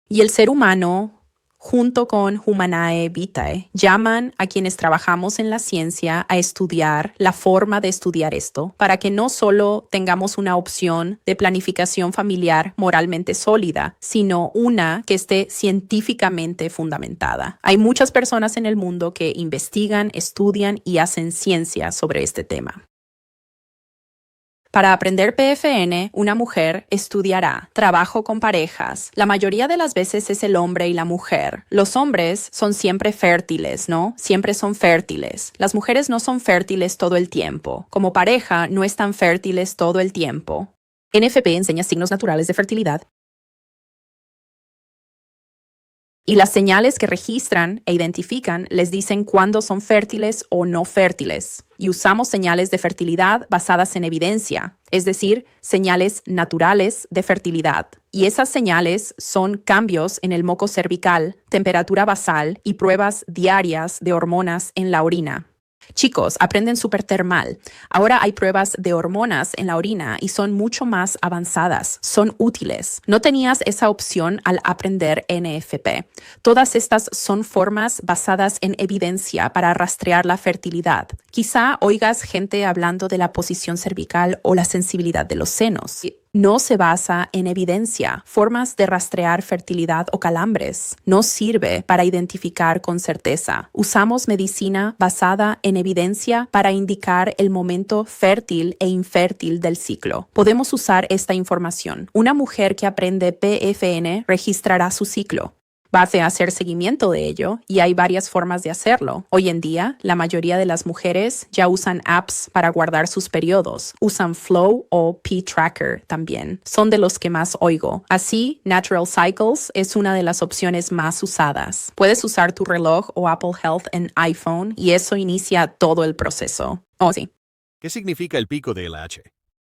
Speaker 3: Y el ser humano, junto con Humanae Vitae, llaman a quienes trabajamos en la ciencia a estudiar la forma de estudiar esto, para que no solo tengamos una opción de planificación familiar moralmente sólida, sino una que esté científicamente fundamentada. Hay muchas personas en el mundo que investigan, estudian y hacen ciencia sobre este tema. Para aprender PFN, una mujer estudiará trabajo con parejas. La mayoría de las veces es el hombre y la mujer. Los hombres son siempre fértiles, ¿no? Siempre son fértiles. Las mujeres no son fértiles todo el tiempo. Como pareja, no están fértiles todo el tiempo. NFP enseña signos naturales de fertilidad Y las señales que registran e identifican les dicen cuándo son fértiles o no fértiles. Y usamos señales de fertilidad basadas en evidencia, es decir, señales naturales de fertilidad. Y esas señales son cambios en el moco cervical, temperatura basal y pruebas diarias de hormonas en la orina. Chicos, aprenden supertermal. Ahora hay pruebas de hormonas en la orina y son mucho más avanzadas. Son útiles. No tenías esa opción al aprender NFP. Todas estas son formas basadas en evidencia para rastrear la fertilidad. Quizá oigas gente hablando de la posición cervical o la sensibilidad de los senos. No se basa en evidencia, formas de rastrear fertilidad o calambres. No sirve para identificar con certeza. Usamos medicina basada en evidencia para indicar el momento fértil e infértil del ciclo. Podemos usar esta información. Una mujer que aprende PFN registrará su ciclo. Vas a hacer seguimiento de ello y hay varias formas de hacerlo. Hoy en día, la mayoría de las mujeres ya usan apps para guardar sus periodos. Usan Flow o P-Tracker también. Son de los que más oigo. Así, Natural Cycles es una de las opciones más usadas. Puedes usar tu reloj o Apple Health en iPhone y eso inicia todo el proceso. Oh, sí.
Speaker 4: ¿Qué significa el pico de LH?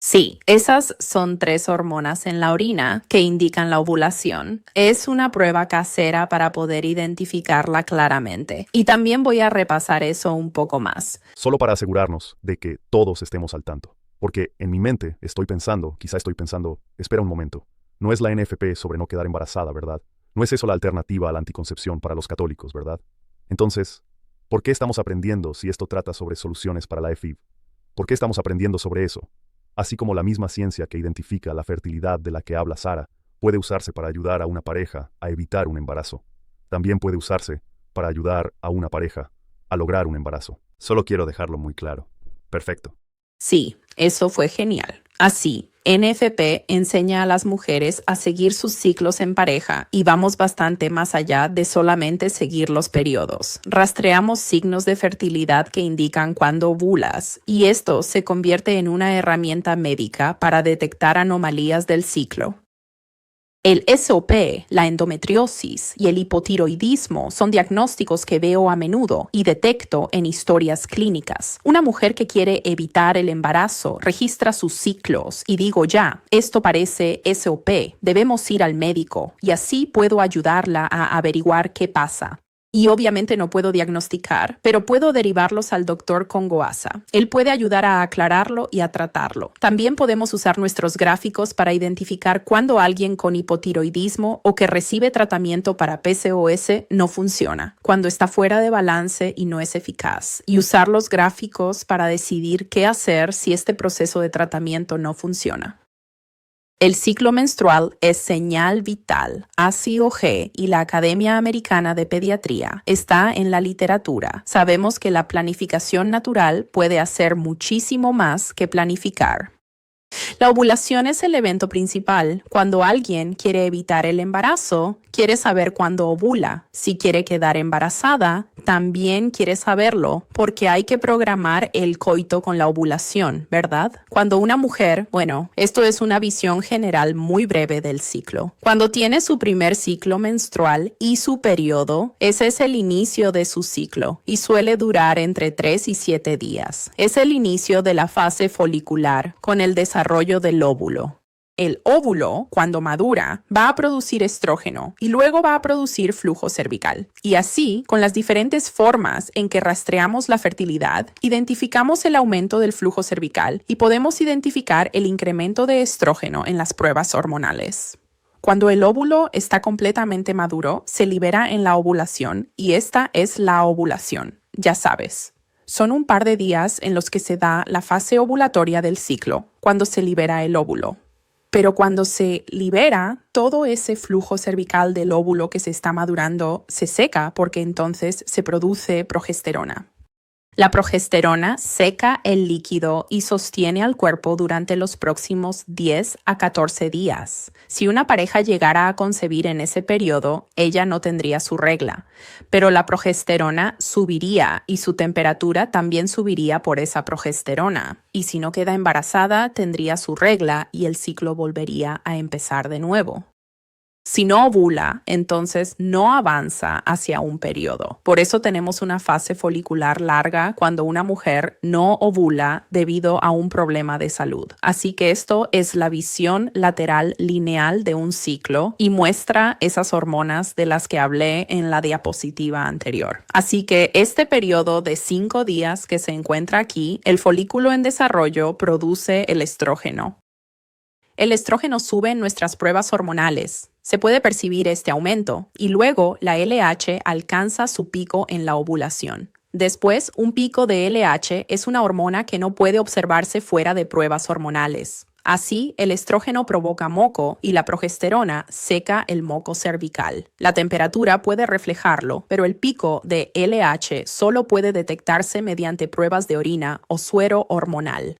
Speaker 3: Sí, esas son 3 hormonas en la orina que indican la ovulación. Es una prueba casera para poder identificarla claramente. Y también voy a repasar eso un poco más.
Speaker 2: Solo para asegurarnos de que todos estemos al tanto. Porque en mi mente quizá estoy pensando, espera un momento, no es la NFP sobre no quedar embarazada, ¿verdad? No es eso la alternativa a la anticoncepción para los católicos, ¿verdad? Entonces, ¿por qué estamos aprendiendo si esto trata sobre soluciones para la EFIB? ¿Por qué estamos aprendiendo sobre eso? Así como la misma ciencia que identifica la fertilidad de la que habla Sara puede usarse para ayudar a una pareja a evitar un embarazo, también puede usarse para ayudar a una pareja a lograr un embarazo. Solo quiero dejarlo muy claro. Perfecto.
Speaker 3: Sí, eso fue genial. Así, NFP enseña a las mujeres a seguir sus ciclos en pareja y vamos bastante más allá de solamente seguir los periodos. Rastreamos signos de fertilidad que indican cuándo ovulas y esto se convierte en una herramienta médica para detectar anomalías del ciclo. El SOP, la endometriosis y el hipotiroidismo son diagnósticos que veo a menudo y detecto en historias clínicas. Una mujer que quiere evitar el embarazo registra sus ciclos y digo ya, esto parece SOP, debemos ir al médico y así puedo ayudarla a averiguar qué pasa. Y obviamente no puedo diagnosticar, pero puedo derivarlos al doctor con Goasa. Él puede ayudar a aclararlo y a tratarlo. También podemos usar nuestros gráficos para identificar cuando alguien con hipotiroidismo o que recibe tratamiento para PCOS no funciona, cuando está fuera de balance y no es eficaz. Y usar los gráficos para decidir qué hacer si este proceso de tratamiento no funciona. El ciclo menstrual es señal vital. ACOG y la Academia Americana de Pediatría está en la literatura. Sabemos que la planificación natural puede hacer muchísimo más que planificar. La ovulación es el evento principal. Cuando alguien quiere evitar el embarazo, quiere saber cuándo ovula. Si quiere quedar embarazada, también quiere saberlo, porque hay que programar el coito con la ovulación, ¿verdad? Cuando una mujer, esto es una visión general muy breve del ciclo. Cuando tiene su primer ciclo menstrual y su periodo, ese es el inicio de su ciclo y suele durar entre 3 y 7 días. Es el inicio de la fase folicular con el desarrollo del óvulo. El óvulo, cuando madura, va a producir estrógeno y luego va a producir flujo cervical. Y así, con las diferentes formas en que rastreamos la fertilidad, identificamos el aumento del flujo cervical y podemos identificar el incremento de estrógeno en las pruebas hormonales. Cuando el óvulo está completamente maduro, se libera en la ovulación y esta es la ovulación, ya sabes. Son un par de días en los que se da la fase ovulatoria del ciclo, cuando se libera el óvulo. Pero cuando se libera, todo ese flujo cervical del óvulo que se está madurando se seca porque entonces se produce progesterona. La progesterona seca el líquido y sostiene al cuerpo durante los próximos 10 a 14 días. Si una pareja llegara a concebir en ese periodo, ella no tendría su regla, pero la progesterona subiría y su temperatura también subiría por esa progesterona. Y si no queda embarazada, tendría su regla y el ciclo volvería a empezar de nuevo. Si no ovula, entonces no avanza hacia un periodo. Por eso tenemos una fase folicular larga cuando una mujer no ovula debido a un problema de salud. Así que esto es la visión lateral lineal de un ciclo y muestra esas hormonas de las que hablé en la diapositiva anterior. Así que este periodo de 5 días que se encuentra aquí, el folículo en desarrollo produce el estrógeno. El estrógeno sube en nuestras pruebas hormonales. Se puede percibir este aumento y luego la LH alcanza su pico en la ovulación. Después, un pico de LH es una hormona que no puede observarse fuera de pruebas hormonales. Así, el estrógeno provoca moco y la progesterona seca el moco cervical. La temperatura puede reflejarlo, pero el pico de LH solo puede detectarse mediante pruebas de orina o suero hormonal.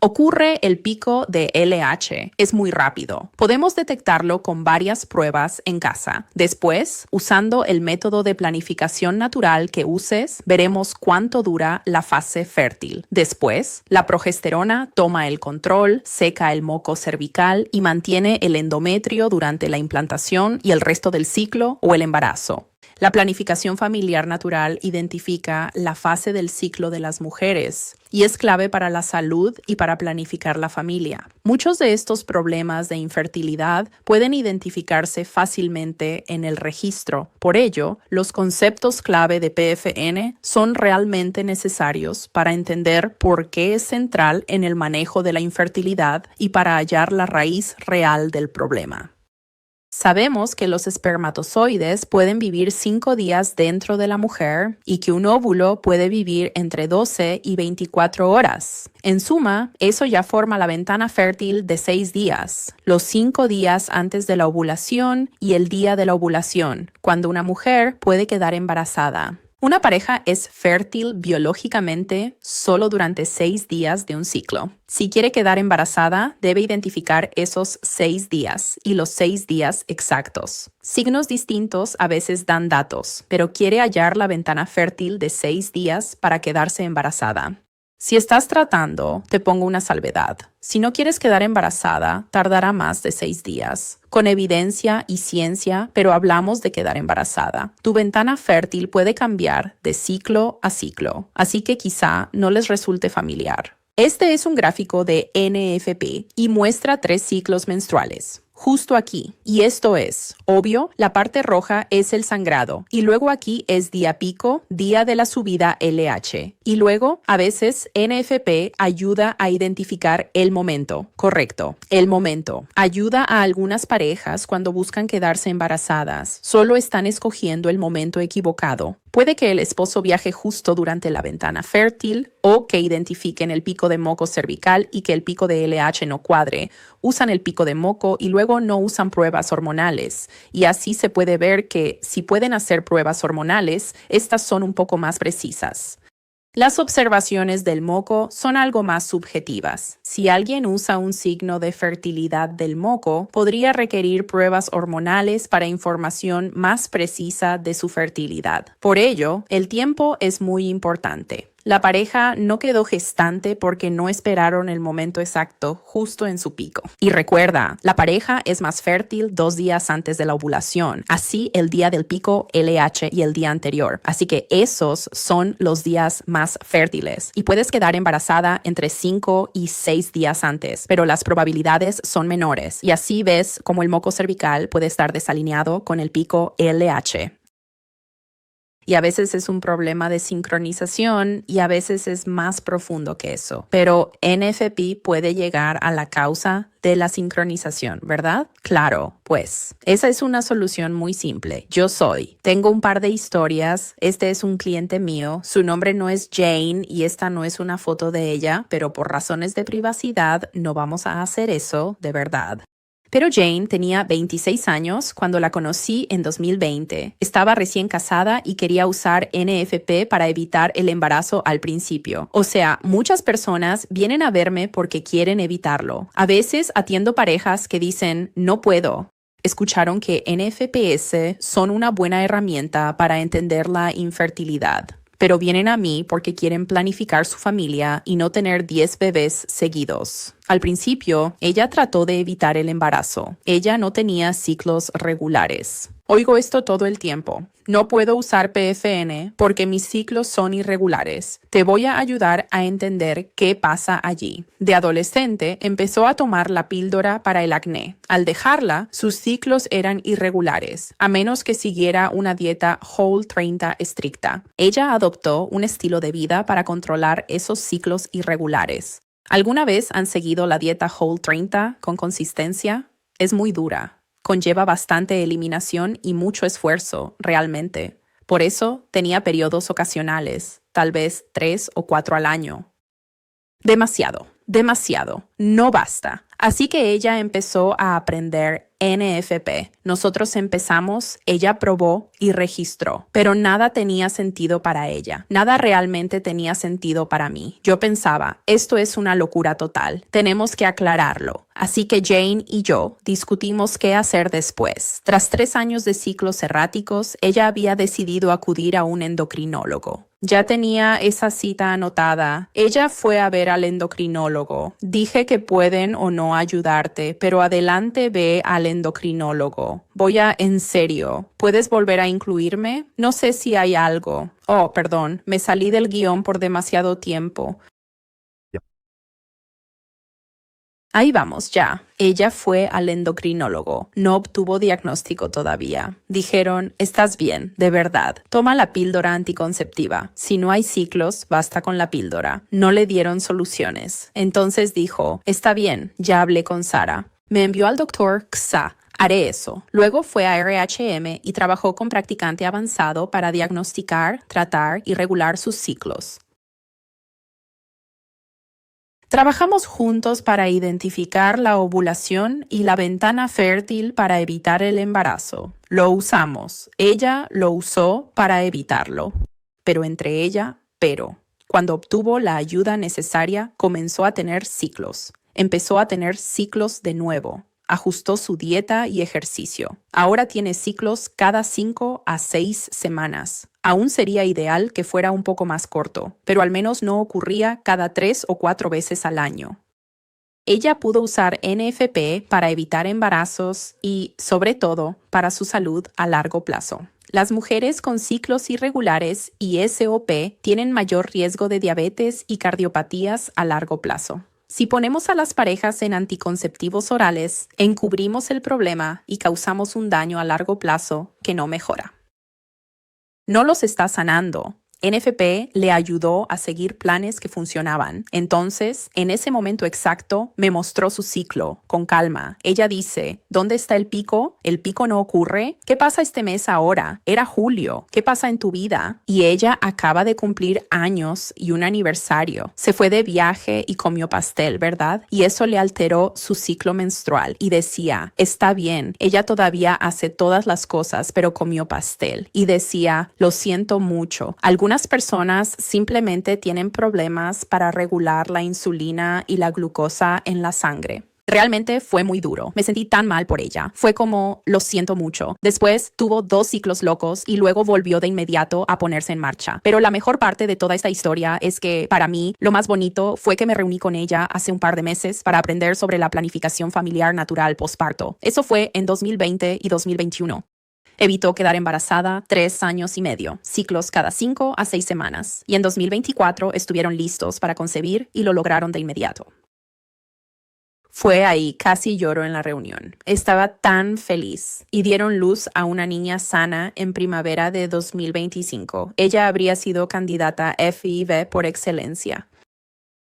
Speaker 3: Ocurre el pico de LH. Es muy rápido. Podemos detectarlo con varias pruebas en casa. Después, usando el método de planificación natural que uses, veremos cuánto dura la fase fértil. Después, la progesterona toma el control, seca el moco cervical y mantiene el endometrio durante la implantación y el resto del ciclo o el embarazo. La planificación familiar natural identifica la fase del ciclo de las mujeres y es clave para la salud y para planificar la familia. Muchos de estos problemas de infertilidad pueden identificarse fácilmente en el registro. Por ello, los conceptos clave de PFN son realmente necesarios para entender por qué es central en el manejo de la infertilidad y para hallar la raíz real del problema. Sabemos que los espermatozoides pueden vivir 5 días dentro de la mujer y que un óvulo puede vivir entre 12 y 24 horas. En suma, eso ya forma la ventana fértil de 6 días, los 5 días antes de la ovulación y el día de la ovulación, cuando una mujer puede quedar embarazada. Una pareja es fértil biológicamente solo durante 6 días de un ciclo. Si quiere quedar embarazada, debe identificar esos 6 días y los 6 días exactos. Signos distintos a veces dan datos, pero quiere hallar la ventana fértil de 6 días para quedarse embarazada. Si estás tratando, te pongo una salvedad. Si no quieres quedar embarazada, tardará más de 6 días. Con evidencia y ciencia, pero hablamos de quedar embarazada. Tu ventana fértil puede cambiar de ciclo a ciclo, así que quizá no les resulte familiar. Este es un gráfico de NFP y muestra 3 ciclos menstruales. Justo aquí. Y esto es, obvio, la parte roja es el sangrado. Y luego aquí es día pico, día de la subida LH. Y luego, a veces, NFP ayuda a identificar el momento. Correcto, el momento. Ayuda a algunas parejas cuando buscan quedarse embarazadas. Solo están escogiendo el momento equivocado. Puede que el esposo viaje justo durante la ventana fértil o que identifiquen el pico de moco cervical y que el pico de LH no cuadre. Usan el pico de moco y luego no usan pruebas hormonales. Y así se puede ver que si pueden hacer pruebas hormonales, estas son un poco más precisas. Las observaciones del moco son algo más subjetivas. Si alguien usa un signo de fertilidad del moco, podría requerir pruebas hormonales para información más precisa de su fertilidad. Por ello, el tiempo es muy importante. La pareja no quedó gestante porque no esperaron el momento exacto justo en su pico. Y recuerda, la pareja es más fértil 2 días antes de la ovulación, así el día del pico LH y el día anterior. Así que esos son los días más fértiles y puedes quedar embarazada entre 5 y 6 días antes, pero las probabilidades son menores y así ves cómo el moco cervical puede estar desalineado con el pico LH. Y a veces es un problema de sincronización y a veces es más profundo que eso. Pero NFP puede llegar a la causa de la sincronización, ¿verdad? Claro, pues esa es una solución muy simple. Tengo un par de historias. Este es un cliente mío. Su nombre no es Jane y esta no es una foto de ella, pero por razones de privacidad no vamos a hacer eso de verdad. Pero Jane tenía 26 años cuando la conocí en 2020. Estaba recién casada y quería usar NFP para evitar el embarazo al principio. O sea, muchas personas vienen a verme porque quieren evitarlo. A veces atiendo parejas que dicen, no puedo. Escucharon que NFPs son una buena herramienta para entender la infertilidad. Pero vienen a mí porque quieren planificar su familia y no tener 10 bebés seguidos. Al principio, ella trató de evitar el embarazo. Ella no tenía ciclos regulares. Oigo esto todo el tiempo. No puedo usar PFN porque mis ciclos son irregulares. Te voy a ayudar a entender qué pasa allí. De adolescente, empezó a tomar la píldora para el acné. Al dejarla, sus ciclos eran irregulares, a menos que siguiera una dieta Whole 30 estricta. Ella adoptó un estilo de vida para controlar esos ciclos irregulares. ¿Alguna vez han seguido la dieta Whole 30 con consistencia? Es muy dura. Conlleva bastante eliminación y mucho esfuerzo, realmente. Por eso tenía periodos ocasionales, tal vez 3 o 4 al año. Demasiado. No basta. Así que ella empezó a aprender NFP. Nosotros empezamos, ella probó y registró, pero nada tenía sentido para ella. Nada realmente tenía sentido para mí. Yo pensaba, esto es una locura total. Tenemos que aclararlo. Así que Jane y yo discutimos qué hacer después. Tras 3 años de ciclos erráticos, ella había decidido acudir a un endocrinólogo. Ya tenía esa cita anotada. Ella fue a ver al endocrinólogo. Dije que pueden o no ayudarte, pero adelante ve al endocrinólogo. En serio, ¿puedes volver a incluirme? No sé si hay algo. Oh, perdón, me salí del guión por demasiado tiempo. Ahí vamos, ya. Ella fue al endocrinólogo. No obtuvo diagnóstico todavía. Dijeron, estás bien, de verdad. Toma la píldora anticonceptiva. Si no hay ciclos, basta con la píldora. No le dieron soluciones. Entonces dijo, está bien, ya hablé con Sara. Me envió al doctor Xa. Haré eso. Luego fue a RHM y trabajó con practicante avanzado para diagnosticar, tratar y regular sus ciclos. Trabajamos juntos para identificar la ovulación y la ventana fértil para evitar el embarazo. Lo usamos. Ella lo usó para evitarlo. Cuando obtuvo la ayuda necesaria, comenzó a tener ciclos. Empezó a tener ciclos de nuevo. Ajustó su dieta y ejercicio. Ahora tiene ciclos cada 5 a 6 semanas. Aún sería ideal que fuera un poco más corto, pero al menos no ocurría cada 3 o 4 veces al año. Ella pudo usar NFP para evitar embarazos y, sobre todo, para su salud a largo plazo. Las mujeres con ciclos irregulares y SOP tienen mayor riesgo de diabetes y cardiopatías a largo plazo. Si ponemos a las parejas en anticonceptivos orales, encubrimos el problema y causamos un daño a largo plazo que no mejora. No los está sanando. NFP le ayudó a seguir planes que funcionaban. Entonces, en ese momento exacto, me mostró su ciclo, con calma. Ella dice, ¿dónde está el pico? ¿El pico no ocurre? ¿Qué pasa este mes ahora? Era julio. ¿Qué pasa en tu vida? Y ella acaba de cumplir años y un aniversario. Se fue de viaje y comió pastel, ¿verdad? Y eso le alteró su ciclo menstrual. Y decía, está bien, ella todavía hace todas las cosas, pero comió pastel. Y decía, lo siento mucho. Algunas personas simplemente tienen problemas para regular la insulina y la glucosa en la sangre. Realmente fue muy duro. Me sentí tan mal por ella. Fue como, lo siento mucho. Después tuvo 2 ciclos locos y luego volvió de inmediato a ponerse en marcha. Pero la mejor parte de toda esta historia es que, para mí, lo más bonito fue que me reuní con ella hace un par de meses para aprender sobre la planificación familiar natural posparto. Eso fue en 2020 y 2021. Evitó quedar embarazada 3 años y medio, ciclos cada 5 a 6 semanas. Y en 2024 estuvieron listos para concebir y lo lograron de inmediato. Fue ahí, casi lloró en la reunión. Estaba tan feliz. Y dieron luz a una niña sana en primavera de 2025. Ella habría sido candidata FIV por excelencia.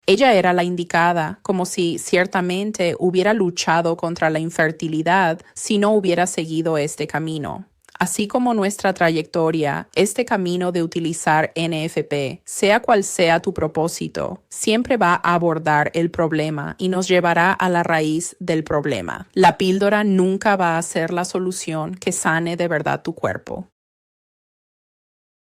Speaker 3: Ella era la indicada, como si ciertamente hubiera luchado contra la infertilidad si no hubiera seguido este camino. Así como nuestra trayectoria, este camino de utilizar NFP, sea cual sea tu propósito, siempre va a abordar el problema y nos llevará a la raíz del problema. La píldora nunca va a ser la solución que sane de verdad tu cuerpo.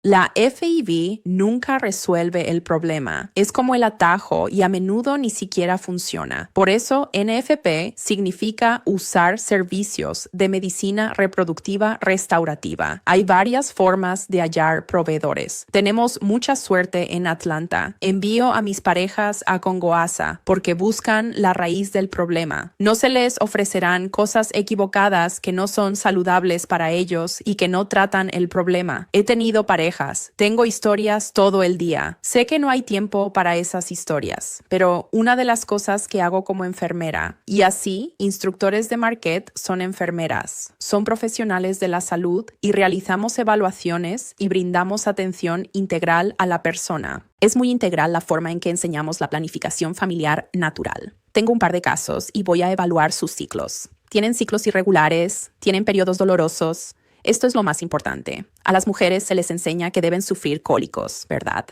Speaker 3: La FIV nunca resuelve el problema. Es como el atajo y a menudo ni siquiera funciona. Por eso, NFP significa usar servicios de medicina reproductiva restaurativa. Hay varias formas de hallar proveedores. Tenemos mucha suerte en Atlanta. Envío a mis parejas a Congoasa porque buscan la raíz del problema. No se les ofrecerán cosas equivocadas que no son saludables para ellos y que no tratan el problema. He tenido parejas. Tengo historias todo el día. Sé que no hay tiempo para esas historias, pero una de las cosas que hago como enfermera, y así, instructores de Marquette son enfermeras, son profesionales de la salud y realizamos evaluaciones y brindamos atención integral a la persona. Es muy integral la forma en que enseñamos la planificación familiar natural. Tengo un par de casos y voy a evaluar sus ciclos. Tienen ciclos irregulares, tienen periodos dolorosos. Esto es lo más importante. A las mujeres se les enseña que deben sufrir cólicos, ¿verdad?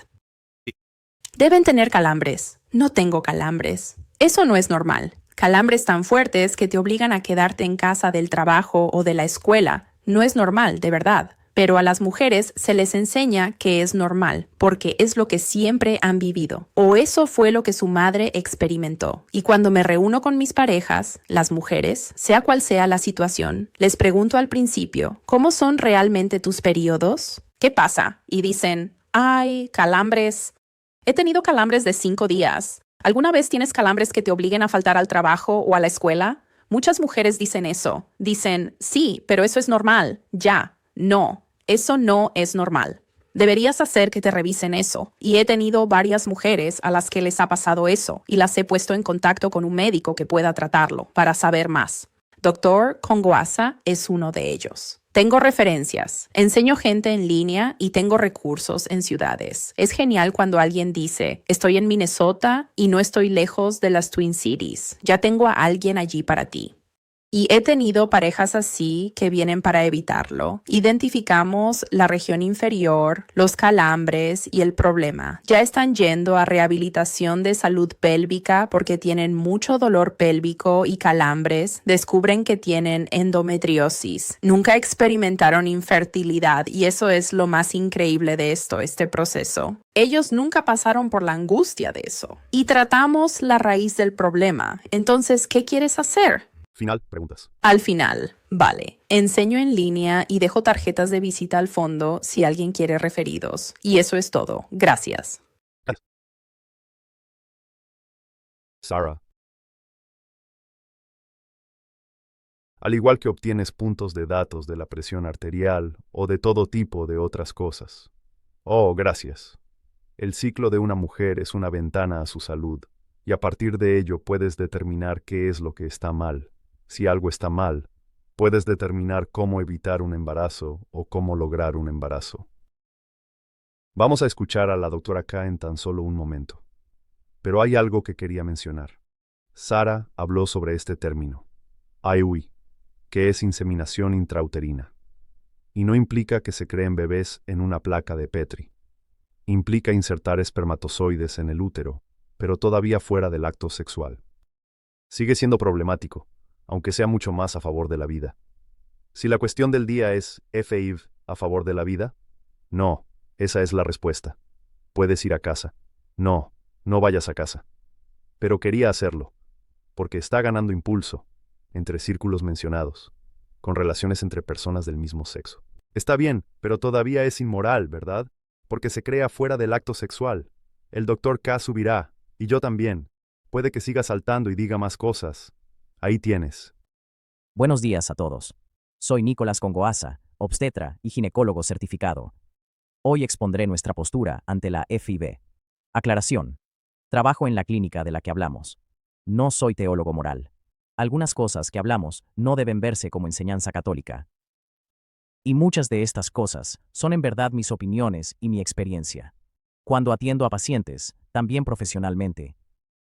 Speaker 3: Deben tener calambres. No tengo calambres. Eso no es normal. Calambres tan fuertes que te obligan a quedarte en casa del trabajo o de la escuela. No es normal, de verdad. Pero a las mujeres se les enseña que es normal, porque es lo que siempre han vivido. O eso fue lo que su madre experimentó. Y cuando me reúno con mis parejas, las mujeres, sea cual sea la situación, les pregunto al principio, ¿cómo son realmente tus periodos? ¿Qué pasa? Y dicen, ay, calambres. He tenido calambres de 5 días. ¿Alguna vez tienes calambres que te obliguen a faltar al trabajo o a la escuela? Muchas mujeres dicen eso. Dicen, sí, pero eso es normal. Ya. No. Eso no es normal. Deberías hacer que te revisen eso. Y he tenido varias mujeres a las que les ha pasado eso y las he puesto en contacto con un médico que pueda tratarlo para saber más. Dr. Congoasa es uno de ellos. Tengo referencias, enseño gente en línea y tengo recursos en ciudades. Es genial cuando alguien dice, estoy en Minnesota y no estoy lejos de las Twin Cities. Ya tengo a alguien allí para ti. Y he tenido parejas así que vienen para evitarlo. Identificamos la región inferior, los calambres y el problema. Ya están yendo a rehabilitación de salud pélvica porque tienen mucho dolor pélvico y calambres. Descubren que tienen endometriosis. Nunca experimentaron infertilidad y eso es lo más increíble de este proceso. Ellos nunca pasaron por la angustia de eso. Y tratamos la raíz del problema. Entonces, ¿qué quieres hacer?
Speaker 2: Final, preguntas.
Speaker 3: Al final, vale. Enseño en línea y dejo tarjetas de visita al fondo si alguien quiere referidos. Y eso es todo. Gracias.
Speaker 2: Sarah. Al igual que obtienes puntos de datos de la presión arterial o de todo tipo de otras cosas. Oh, gracias. El ciclo de una mujer es una ventana a su salud, y a partir de ello puedes determinar qué es lo que está mal. Si algo está mal, puedes determinar cómo evitar un embarazo o cómo lograr un embarazo. Vamos a escuchar a la doctora K en tan solo un momento. Pero hay algo que quería mencionar. Sara habló sobre este término, IUI, que es inseminación intrauterina. Y no implica que se creen bebés en una placa de Petri. Implica insertar espermatozoides en el útero, pero todavía fuera del acto sexual. Sigue siendo problemático, aunque sea mucho más a favor de la vida. Si la cuestión del día es FIV a favor de la vida, no, esa es la respuesta. Puedes ir a casa. No, no vayas a casa. Pero quería hacerlo, porque está ganando impulso, entre círculos mencionados, con relaciones entre personas del mismo sexo. Está bien, pero todavía es inmoral, ¿verdad? Porque se crea fuera del acto sexual. El Dr. K subirá, y yo también. Puede que siga saltando y diga más cosas. Ahí tienes.
Speaker 5: Buenos días a todos. Soy Nicolás Congoasa, obstetra y ginecólogo certificado. Hoy expondré nuestra postura ante la FIV. Aclaración. Trabajo en la clínica de la que hablamos. No soy teólogo moral. Algunas cosas que hablamos no deben verse como enseñanza católica. Y muchas de estas cosas son en verdad mis opiniones y mi experiencia. Cuando atiendo a pacientes, también profesionalmente,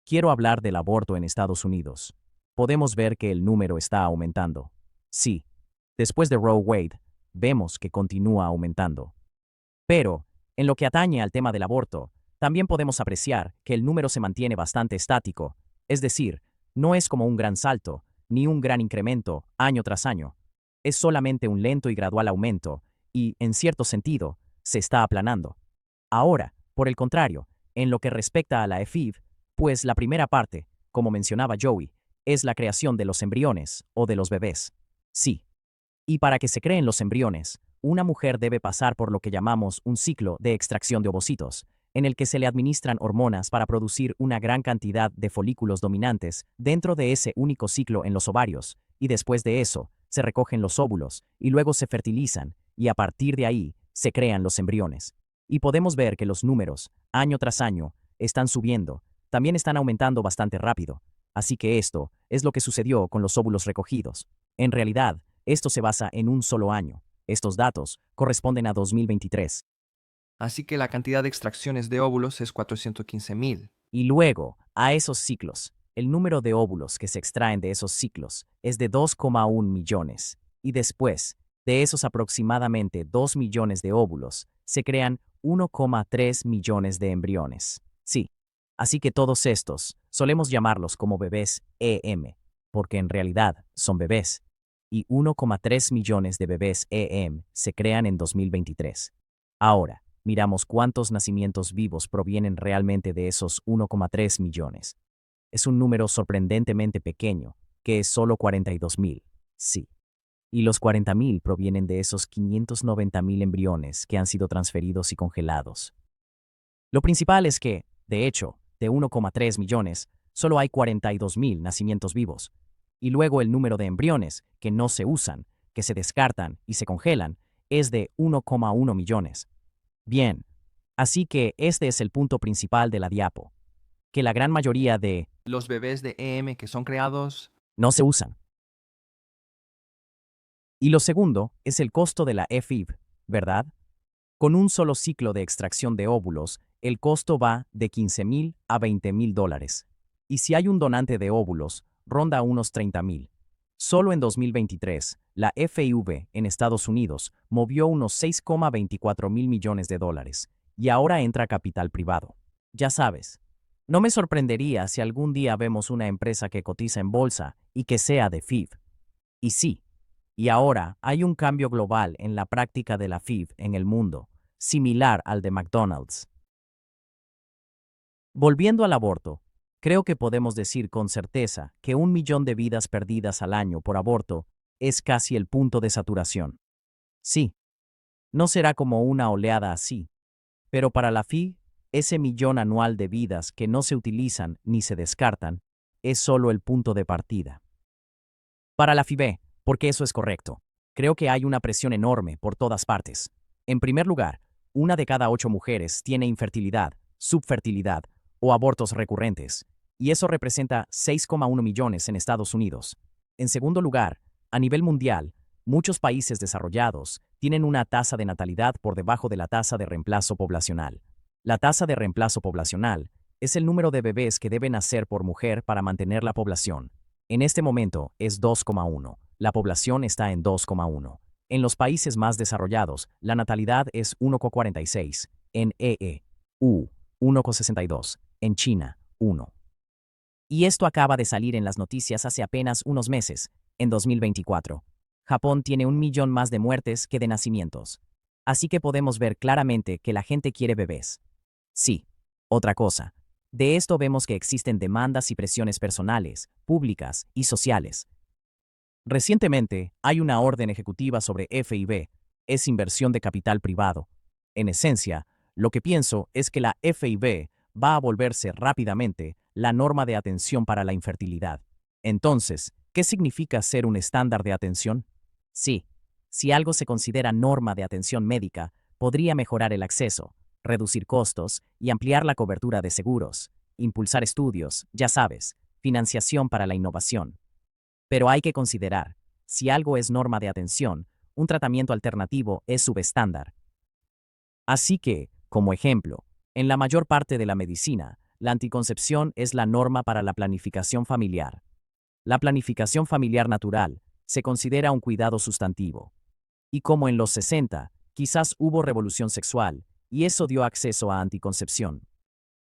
Speaker 5: quiero hablar del aborto en Estados Unidos. Podemos ver que el número está aumentando. Sí, después de Roe Wade, vemos que continúa aumentando. Pero, en lo que atañe al tema del aborto, también podemos apreciar que el número se mantiene bastante estático, es decir, no es como un gran salto, ni un gran incremento, año tras año. Es solamente un lento y gradual aumento, y, en cierto sentido, se está aplanando. Ahora, por el contrario, en lo que respecta a la FIV, pues la primera parte, como mencionaba Joey, es la creación de los embriones o de los bebés. Sí. Y para que se creen los embriones, una mujer debe pasar por lo que llamamos un ciclo de extracción de ovocitos, en el que se le administran hormonas para producir una gran cantidad de folículos dominantes dentro de ese único ciclo en los ovarios, y después de eso, se recogen los óvulos, y luego se fertilizan, y a partir de ahí, se crean los embriones. Y podemos ver que los números, año tras año, están subiendo, también están aumentando bastante rápido. Así que esto es lo que sucedió con los óvulos recogidos. En realidad, esto se basa en un solo año. Estos datos corresponden a 2023.
Speaker 6: Así que la cantidad de extracciones de óvulos es 415,000.
Speaker 5: Y luego, a esos ciclos, el número de óvulos que se extraen de esos ciclos es de 2,1 millones. Y después, de esos aproximadamente 2 millones de óvulos, se crean 1,3 millones de embriones. Sí. Así que todos estos, solemos llamarlos como bebés EM, porque en realidad son bebés. Y 1,3 millones de bebés EM se crean en 2023. Ahora, miramos cuántos nacimientos vivos provienen realmente de esos 1,3 millones. Es un número sorprendentemente pequeño, que es solo 42,000. Sí. Y los 40,000 provienen de esos 590,000 embriones que han sido transferidos y congelados. Lo principal es que, de hecho, de 1,3 millones, solo hay 42,000 nacimientos vivos. Y luego el número de embriones que no se usan, que se descartan y se congelan, es de 1,1 millones. Bien, así que este es el punto principal de la diapo, que la gran mayoría de
Speaker 6: Los bebés de EM que son creados.
Speaker 5: no se usan. Y lo segundo es el costo de la FIV, ¿verdad? Con un solo ciclo de extracción de óvulos, el costo va de $15,000 a $20,000. Y si hay un donante de óvulos, ronda unos $30,000. Solo en 2023, la FIV en Estados Unidos movió unos 6,24 mil millones de dólares, y ahora entra capital privado. Ya sabes, no me sorprendería si algún día vemos una empresa que cotiza en bolsa y que sea de FIV. Y sí, y ahora hay un cambio global en la práctica de la FIV en el mundo, similar al de McDonald's. Volviendo al aborto, creo que podemos decir con certeza que 1 millón de vidas perdidas al año por aborto es casi el punto de saturación. Sí, no será como una oleada así, pero para la FIV, ese millón anual de vidas que no se utilizan ni se descartan es solo el punto de partida. Para la FIV, porque eso es correcto, creo que hay una presión enorme por todas partes. En primer lugar, 1 de cada 8 mujeres tiene infertilidad, subfertilidad o abortos recurrentes, y eso representa 6,1 millones en Estados Unidos. En segundo lugar, a nivel mundial, muchos países desarrollados tienen una tasa de natalidad por debajo de la tasa de reemplazo poblacional. La tasa de reemplazo poblacional es el número de bebés que deben nacer por mujer para mantener la población. En este momento es 2,1. La población está en 2,1. En los países más desarrollados, la natalidad es 1,46. En EU, 1,62. En China, 1. Y esto acaba de salir en las noticias hace apenas unos meses, en 2024. Japón tiene 1 millón más de muertes que de nacimientos. Así que podemos ver claramente que la gente quiere bebés. Sí, otra cosa. De esto vemos que existen demandas y presiones personales, públicas y sociales. Recientemente, hay una orden ejecutiva sobre FIV, es inversión de capital privado. En esencia, lo que pienso es que la FIV va a volverse rápidamente la norma de atención para la infertilidad. Entonces, ¿qué significa ser un estándar de atención? Sí, si algo se considera norma de atención médica, podría mejorar el acceso, reducir costos y ampliar la cobertura de seguros, impulsar estudios, ya sabes, financiación para la innovación. Pero hay que considerar, si algo es norma de atención, un tratamiento alternativo es subestándar. Así que, como ejemplo, en la mayor parte de la medicina, la anticoncepción es la norma para la planificación familiar. La planificación familiar natural se considera un cuidado sustantivo. Y como en los 60, quizás hubo revolución sexual, y eso dio acceso a anticoncepción.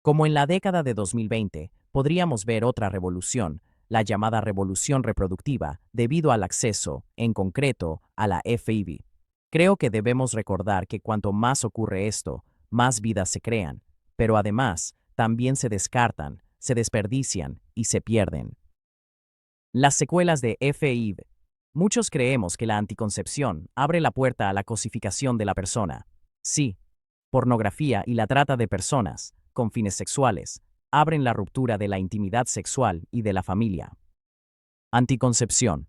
Speaker 5: Como en la década de 2020, podríamos ver otra revolución, la llamada revolución reproductiva, debido al acceso, en concreto, a la FIV. Creo que debemos recordar que cuanto más ocurre esto, más vidas se crean, pero además también se descartan, se desperdician y se pierden. Las secuelas de FIV. Muchos creemos que la anticoncepción abre la puerta a la cosificación de la persona. Sí, pornografía y la trata de personas, con fines sexuales, abren la ruptura de la intimidad sexual y de la familia. Anticoncepción.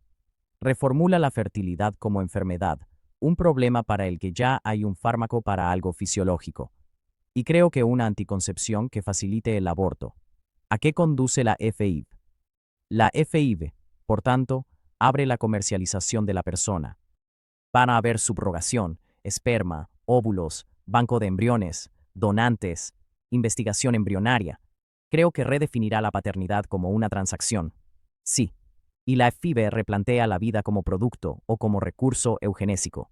Speaker 5: Reformula la fertilidad como enfermedad, un problema para el que ya hay un fármaco para algo fisiológico. Y creo que una anticoncepción que facilite el aborto. ¿A qué conduce la FIV? La FIV, por tanto, abre la comercialización de la persona. Van a haber subrogación, esperma, óvulos, banco de embriones, donantes, investigación embrionaria. Creo que redefinirá la paternidad como una transacción. Sí. Y la FIV replantea la vida como producto o como recurso eugenésico.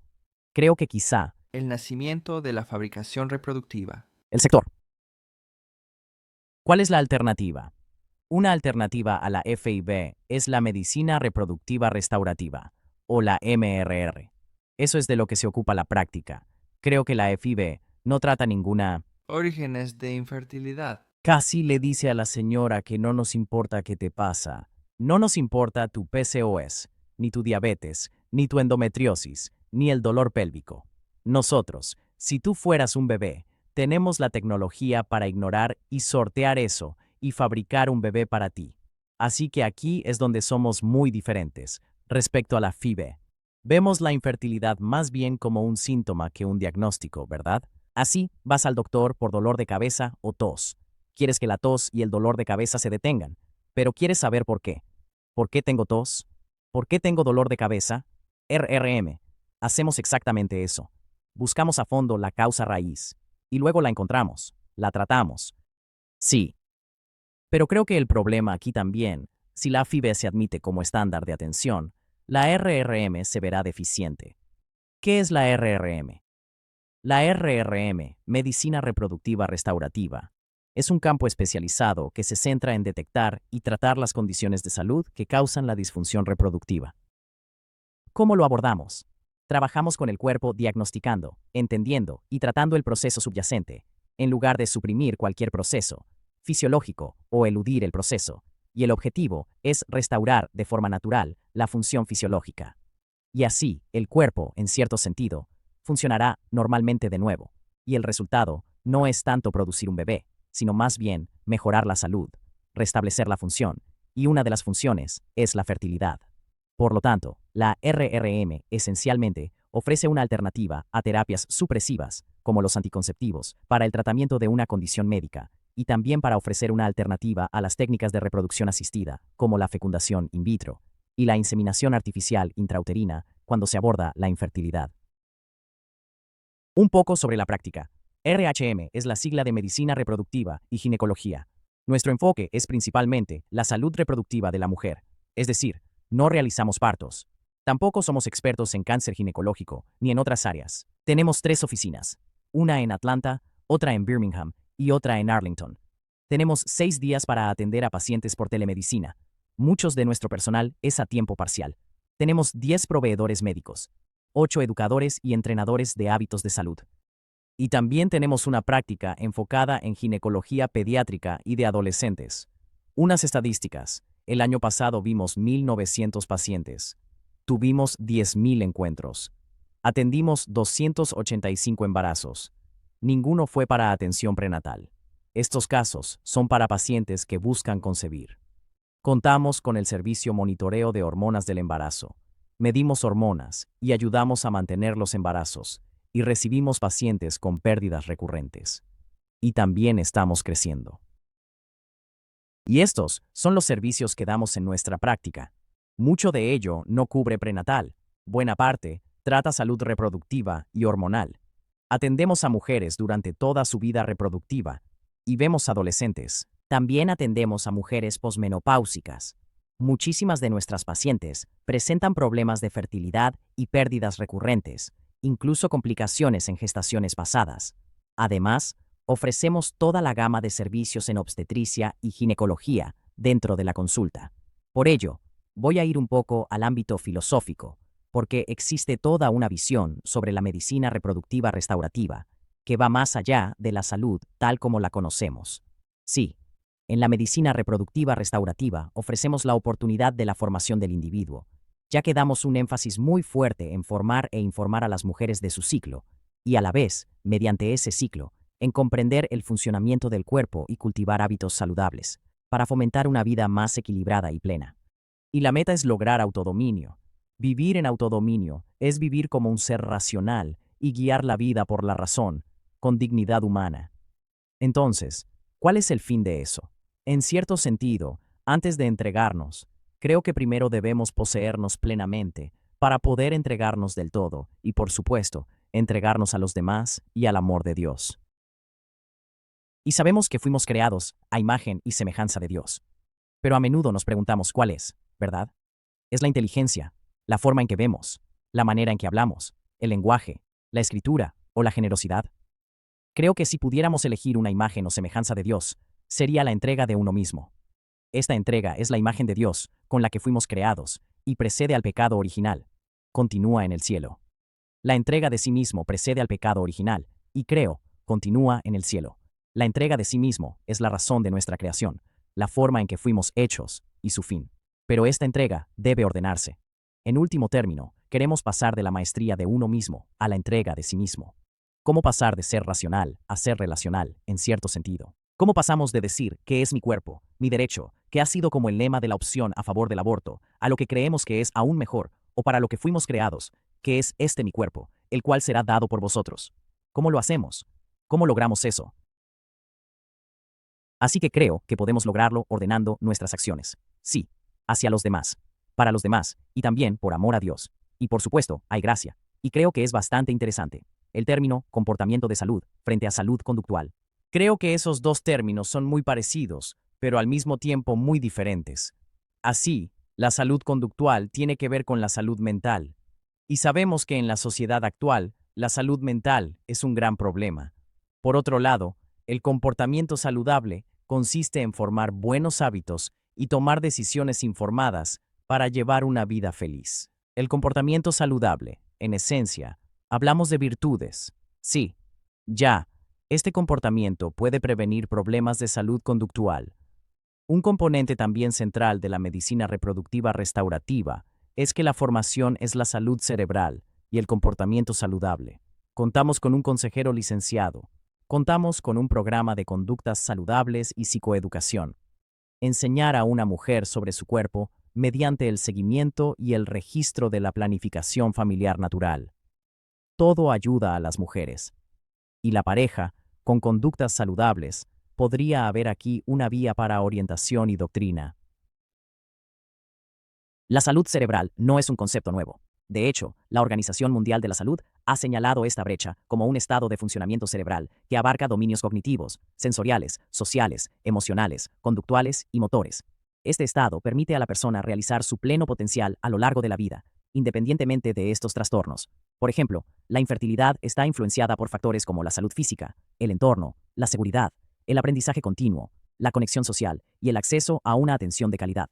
Speaker 5: Creo que quizá
Speaker 6: El nacimiento de la fabricación reproductiva.
Speaker 5: el sector. ¿Cuál es la alternativa? Una alternativa a la FIV es la medicina reproductiva restaurativa, o la MRR. Eso es de lo que se ocupa la práctica. Creo que la FIV no trata ninguna...
Speaker 6: Orígenes de infertilidad.
Speaker 5: Casi le dice a la señora que no nos importa qué te pasa. No nos importa tu PCOS, ni tu diabetes, ni tu endometriosis, ni el dolor pélvico. Nosotros, si tú fueras un bebé, tenemos la tecnología para ignorar y sortear eso y fabricar un bebé para ti. Así que aquí es donde somos muy diferentes respecto a la FIV. Vemos la infertilidad más bien como un síntoma que un diagnóstico, ¿verdad? Así, vas al doctor por dolor de cabeza o tos. Quieres que la tos y el dolor de cabeza se detengan, pero quieres saber por qué. ¿Por qué tengo tos? ¿Por qué tengo dolor de cabeza? RRM. Hacemos exactamente eso. Buscamos a fondo la causa raíz y luego la encontramos, la tratamos. Sí. Pero creo que el problema aquí también, si la FIV se admite como estándar de atención, la RRM se verá deficiente. ¿Qué es la RRM? La RRM, Medicina Reproductiva Restaurativa, es un campo especializado que se centra en detectar y tratar las condiciones de salud que causan la disfunción reproductiva. ¿Cómo lo abordamos? Trabajamos con el cuerpo diagnosticando, entendiendo y tratando el proceso subyacente, en lugar de suprimir cualquier proceso fisiológico o eludir el proceso, y el objetivo es restaurar de forma natural la función fisiológica. Y así, el cuerpo, en cierto sentido, funcionará normalmente de nuevo, y el resultado no es tanto producir un bebé, sino más bien mejorar la salud, restablecer la función, y una de las funciones es la fertilidad. Por lo tanto, la RRM esencialmente ofrece una alternativa a terapias supresivas, como los anticonceptivos, para el tratamiento de una condición médica, y también para ofrecer una alternativa a las técnicas de reproducción asistida, como la fecundación in vitro, y la inseminación artificial intrauterina cuando se aborda la infertilidad. Un poco sobre la práctica. RHM es la sigla de Medicina Reproductiva y Ginecología. Nuestro enfoque es principalmente la salud reproductiva de la mujer, es decir, no realizamos partos. Tampoco somos expertos en cáncer ginecológico ni en otras áreas. Tenemos 3 oficinas, una en Atlanta, otra en Birmingham y otra en Arlington. Tenemos 6 días para atender a pacientes por telemedicina. Muchos de nuestro personal es a tiempo parcial. Tenemos 10 proveedores médicos, 8 educadores y entrenadores de hábitos de salud. Y también tenemos una práctica enfocada en ginecología pediátrica y de adolescentes. Unas estadísticas. El año pasado vimos 1.900 pacientes. Tuvimos 10.000 encuentros. Atendimos 285 embarazos. Ninguno fue para atención prenatal. Estos casos son para pacientes que buscan concebir. Contamos con el servicio monitoreo de hormonas del embarazo. Medimos hormonas y ayudamos a mantener los embarazos, y recibimos pacientes con pérdidas recurrentes. Y también estamos creciendo. Y estos son los servicios que damos en nuestra práctica. Mucho de ello no cubre prenatal. Buena parte trata salud reproductiva y hormonal. Atendemos a mujeres durante toda su vida reproductiva y vemos adolescentes. También atendemos a mujeres posmenopáusicas. Muchísimas de nuestras pacientes presentan problemas de fertilidad y pérdidas recurrentes, incluso complicaciones en gestaciones pasadas. Además, ofrecemos toda la gama de servicios en obstetricia y ginecología dentro de la consulta. Por ello, voy a ir un poco al ámbito filosófico. porque existe toda una visión sobre la medicina reproductiva restaurativa que va más allá de la salud tal como la conocemos. Sí, en la medicina reproductiva restaurativa ofrecemos la oportunidad de la formación del individuo, ya que damos un énfasis muy fuerte en formar e informar a las mujeres de su ciclo, y a la vez, mediante ese ciclo, en comprender el funcionamiento del cuerpo y cultivar hábitos saludables, para fomentar una vida más equilibrada y plena. Y la meta es lograr autodominio. Vivir en autodominio es vivir como un ser racional y guiar la vida por la razón, con dignidad humana. Entonces, ¿cuál es el fin de eso? En cierto sentido, antes de entregarnos, creo que primero debemos poseernos plenamente para poder entregarnos del todo y, por supuesto, entregarnos a los demás y al amor de Dios. Y sabemos que fuimos creados a imagen y semejanza de Dios. Pero a menudo nos preguntamos cuál es, ¿verdad? Es la inteligencia, la forma en que vemos, la manera en que hablamos, el lenguaje, la escritura o la generosidad. Creo que si pudiéramos elegir una imagen o semejanza de Dios, sería la entrega de uno mismo. Esta entrega es la imagen de Dios con la que fuimos creados y precede al pecado original. Continúa en el cielo. La entrega de sí mismo precede al pecado original y creo, continúa en el cielo. La entrega de sí mismo es la razón de nuestra creación, la forma en que fuimos hechos y su fin. Pero esta entrega debe ordenarse. En último término, queremos pasar de la maestría de uno mismo a la entrega de sí mismo. ¿Cómo pasar de ser racional a ser relacional, en cierto sentido? ¿Cómo pasamos de decir que es mi cuerpo, mi derecho, que ha sido como el lema de la opción a favor del aborto, a lo que creemos que es aún mejor, o para lo que fuimos creados, que es este mi cuerpo, el cual será dado por vosotros? ¿Cómo lo hacemos? ¿Cómo logramos eso? Así que creo que podemos lograrlo ordenando nuestras acciones. Sí, hacia los demás, para los demás, y también por amor a Dios. Y por supuesto, hay gracia. Y creo que es bastante interesante. El término comportamiento de salud frente a salud conductual. Creo que esos dos términos son muy parecidos, pero al mismo tiempo muy diferentes. Así, la salud conductual tiene que ver con la salud mental. Y sabemos que en la sociedad actual, la salud mental es un gran problema. Por otro lado, el comportamiento saludable consiste en formar buenos hábitos y tomar decisiones informadas para llevar una vida feliz. El comportamiento saludable, en esencia, hablamos de virtudes. Sí, ya, este comportamiento puede prevenir problemas de salud conductual. Un componente también central de la medicina reproductiva restaurativa es que la formación es la salud cerebral y el comportamiento saludable. Contamos con un consejero licenciado. Contamos con un programa de conductas saludables y psicoeducación. Enseñar a una mujer sobre su cuerpo mediante el seguimiento y el registro de la planificación familiar natural. Todo ayuda a las mujeres. Y la pareja, con conductas saludables, podría haber aquí una vía para orientación y doctrina. La salud cerebral no es un concepto nuevo. De hecho, la Organización Mundial de la Salud ha señalado esta brecha como un estado de funcionamiento cerebral que abarca dominios cognitivos, sensoriales, sociales, emocionales, conductuales y motores. Este estado permite a la persona realizar su pleno potencial a lo largo de la vida, independientemente de estos trastornos. Por ejemplo, la infertilidad está influenciada por factores como la salud física, el entorno, la seguridad, el aprendizaje continuo, la conexión social y el acceso a una atención de calidad.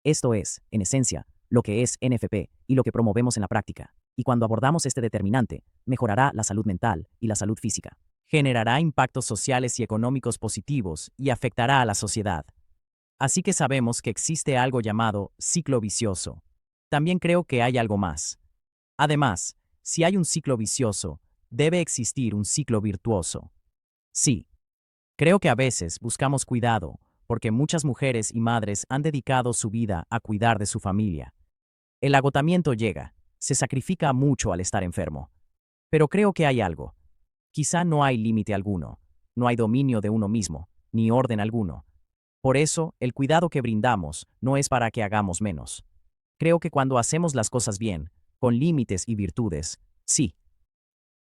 Speaker 5: Esto es, en esencia, lo que es NFP y lo que promovemos en la práctica. Y cuando abordamos este determinante, mejorará la salud mental y la salud física. Generará impactos sociales y económicos positivos y afectará a la sociedad. Así que sabemos que existe algo llamado ciclo vicioso. También creo que hay algo más. Además, si hay un ciclo vicioso, debe existir un ciclo virtuoso. Sí. Creo que a veces buscamos cuidado, porque muchas mujeres y madres han dedicado su vida a cuidar de su familia. El agotamiento llega, se sacrifica mucho al estar enfermo. Pero creo que hay algo. Quizá no hay límite alguno, no hay dominio de uno mismo, ni orden alguno. Por eso, el cuidado que brindamos no es para que hagamos menos. Creo que cuando hacemos las cosas bien, con límites y virtudes, sí.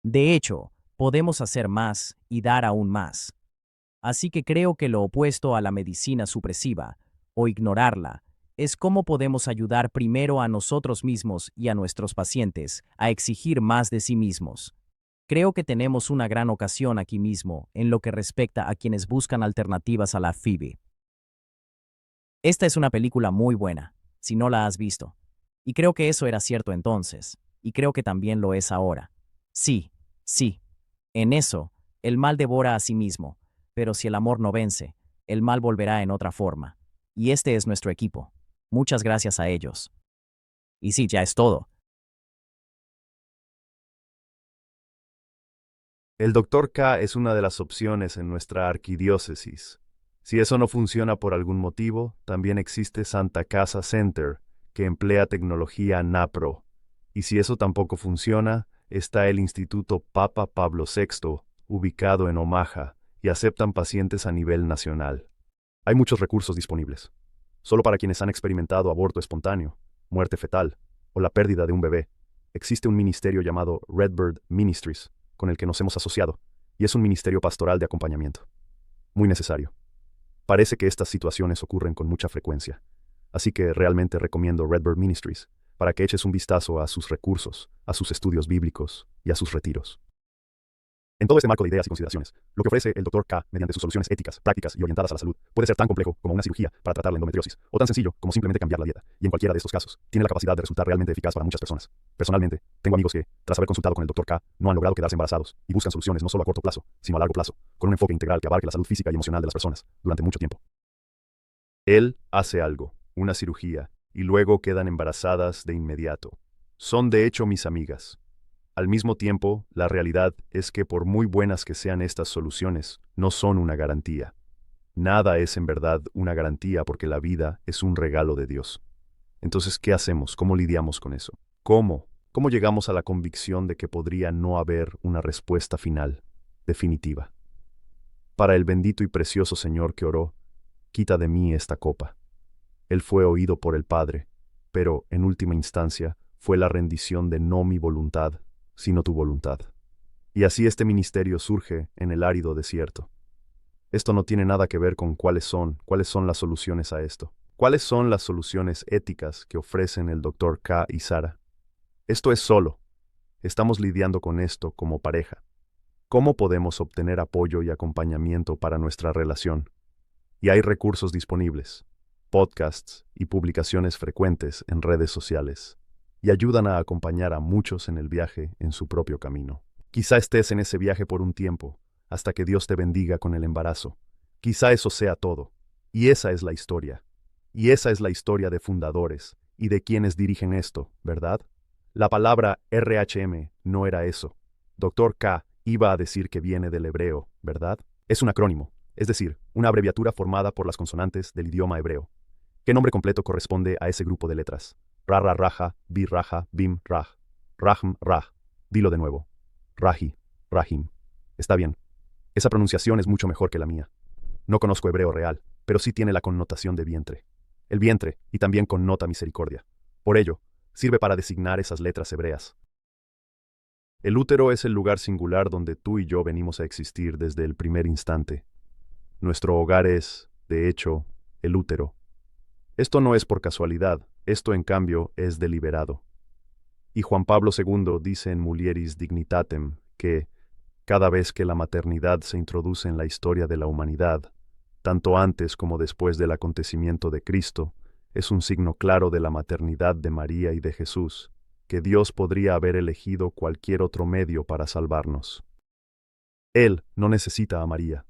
Speaker 5: De hecho, podemos hacer más y dar aún más. Así que creo que lo opuesto a la medicina supresiva, o ignorarla, es cómo podemos ayudar primero a nosotros mismos y a nuestros pacientes a exigir más de sí mismos. Creo que tenemos una gran ocasión aquí mismo en lo que respecta a quienes buscan alternativas a la FIBI. Esta es una película muy buena, si no la has visto. Y creo que eso era cierto entonces, y creo que también lo es ahora. Sí, sí. En eso, el mal devora a sí mismo, pero si el amor no vence, el mal volverá en otra forma. Y este es nuestro equipo. Muchas gracias a ellos. Y sí, ya es todo.
Speaker 2: El Dr. K es una de las opciones en nuestra arquidiócesis. Si eso no funciona por algún motivo, también existe Santa Casa Center, que emplea tecnología NAPRO. Y si eso tampoco funciona, está el Instituto Papa Pablo VI, ubicado en Omaha, y aceptan pacientes a nivel nacional. Hay muchos recursos disponibles. Solo para quienes han experimentado aborto espontáneo, muerte fetal o la pérdida de un bebé, existe un ministerio llamado Redbird Ministries, con el que nos hemos asociado, y es un ministerio pastoral de acompañamiento. Muy necesario. Parece que estas situaciones ocurren con mucha frecuencia, así que realmente recomiendo Redbird Ministries para que eches un vistazo a sus recursos, a sus estudios bíblicos y a sus retiros. En todo este marco de ideas y consideraciones, lo que ofrece el Dr. K mediante sus soluciones éticas, prácticas y orientadas a la salud puede ser tan complejo como una cirugía para tratar la endometriosis, o tan sencillo como simplemente cambiar la dieta, y en cualquiera de estos casos, tiene la capacidad de resultar realmente eficaz para muchas personas. Personalmente, tengo amigos que, tras haber consultado con el Dr. K, no han logrado quedarse embarazados, y buscan soluciones no solo a corto plazo, sino a largo plazo, con un enfoque integral que abarque la salud física y emocional de las personas, durante mucho tiempo. Él hace algo, una cirugía, y luego quedan embarazadas de inmediato. Son de hecho mis amigas. Al mismo tiempo, la realidad es que por muy buenas que sean estas soluciones, no son una garantía. Nada es en verdad una garantía porque la vida es un regalo de Dios. Entonces, ¿qué hacemos? ¿Cómo lidiamos con eso? ¿Cómo? ¿Cómo llegamos a la convicción de que podría no haber una respuesta final, definitiva? Para el bendito y precioso Señor que oró, quita de mí esta copa. Él fue oído por el Padre, pero, en última instancia, fue la rendición de no mi voluntad, sino tu voluntad. Y así este ministerio surge en el árido desierto. Esto no tiene nada que ver con cuáles son las soluciones a esto. ¿Cuáles son las soluciones éticas que ofrecen el Dr. K y Sara? Esto es solo. Estamos lidiando con esto como pareja. ¿Cómo podemos obtener apoyo y acompañamiento para nuestra relación? Y hay recursos disponibles, podcasts y publicaciones frecuentes en redes sociales, y ayudan a acompañar a muchos en el viaje en su propio camino. Quizá estés en ese viaje por un tiempo, hasta que Dios te bendiga con el embarazo. Quizá eso sea todo. Y esa es la historia. Y esa es la historia de fundadores y de quienes dirigen esto, ¿verdad? La palabra RHM no era eso. Dr. K iba a decir que viene del hebreo, ¿verdad? Es un acrónimo, es decir, una abreviatura formada por las consonantes del idioma hebreo. ¿Qué nombre completo corresponde a ese grupo de letras? Ra, raja, bi, raja, bim, raj. Rahm, raj. Dilo de nuevo. Raji, Rahim. Está bien. Esa pronunciación es mucho mejor que la mía. No conozco hebreo real, pero sí tiene la connotación de vientre. El vientre, y también connota misericordia. Por ello, sirve para designar esas letras hebreas. El útero es el lugar singular donde tú y yo venimos a existir desde el primer instante. Nuestro hogar es, de hecho, el útero. Esto no es por casualidad, esto en cambio es deliberado. Y Juan Pablo II dice en Mulieris Dignitatem que, cada vez que la maternidad se introduce en la historia de la humanidad, tanto antes como después del acontecimiento de Cristo, es un signo claro de la maternidad de María y de Jesús, que Dios podría haber elegido cualquier otro medio para salvarnos. Él no necesita a María,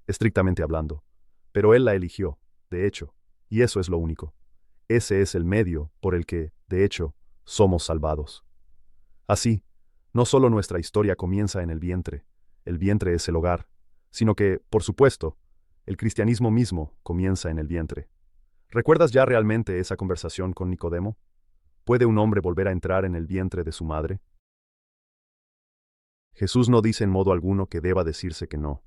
Speaker 2: estrictamente hablando, pero Él la eligió, de hecho, y eso es lo único. Ese es el medio por el que, de hecho, somos salvados. Así, no solo nuestra historia comienza en el vientre es el hogar, sino que, por supuesto, el cristianismo mismo comienza en el vientre. ¿Recuerdas ya realmente esa conversación con Nicodemo? ¿Puede un hombre volver a entrar en el vientre de su madre? Jesús no dice en modo alguno que deba decirse que no.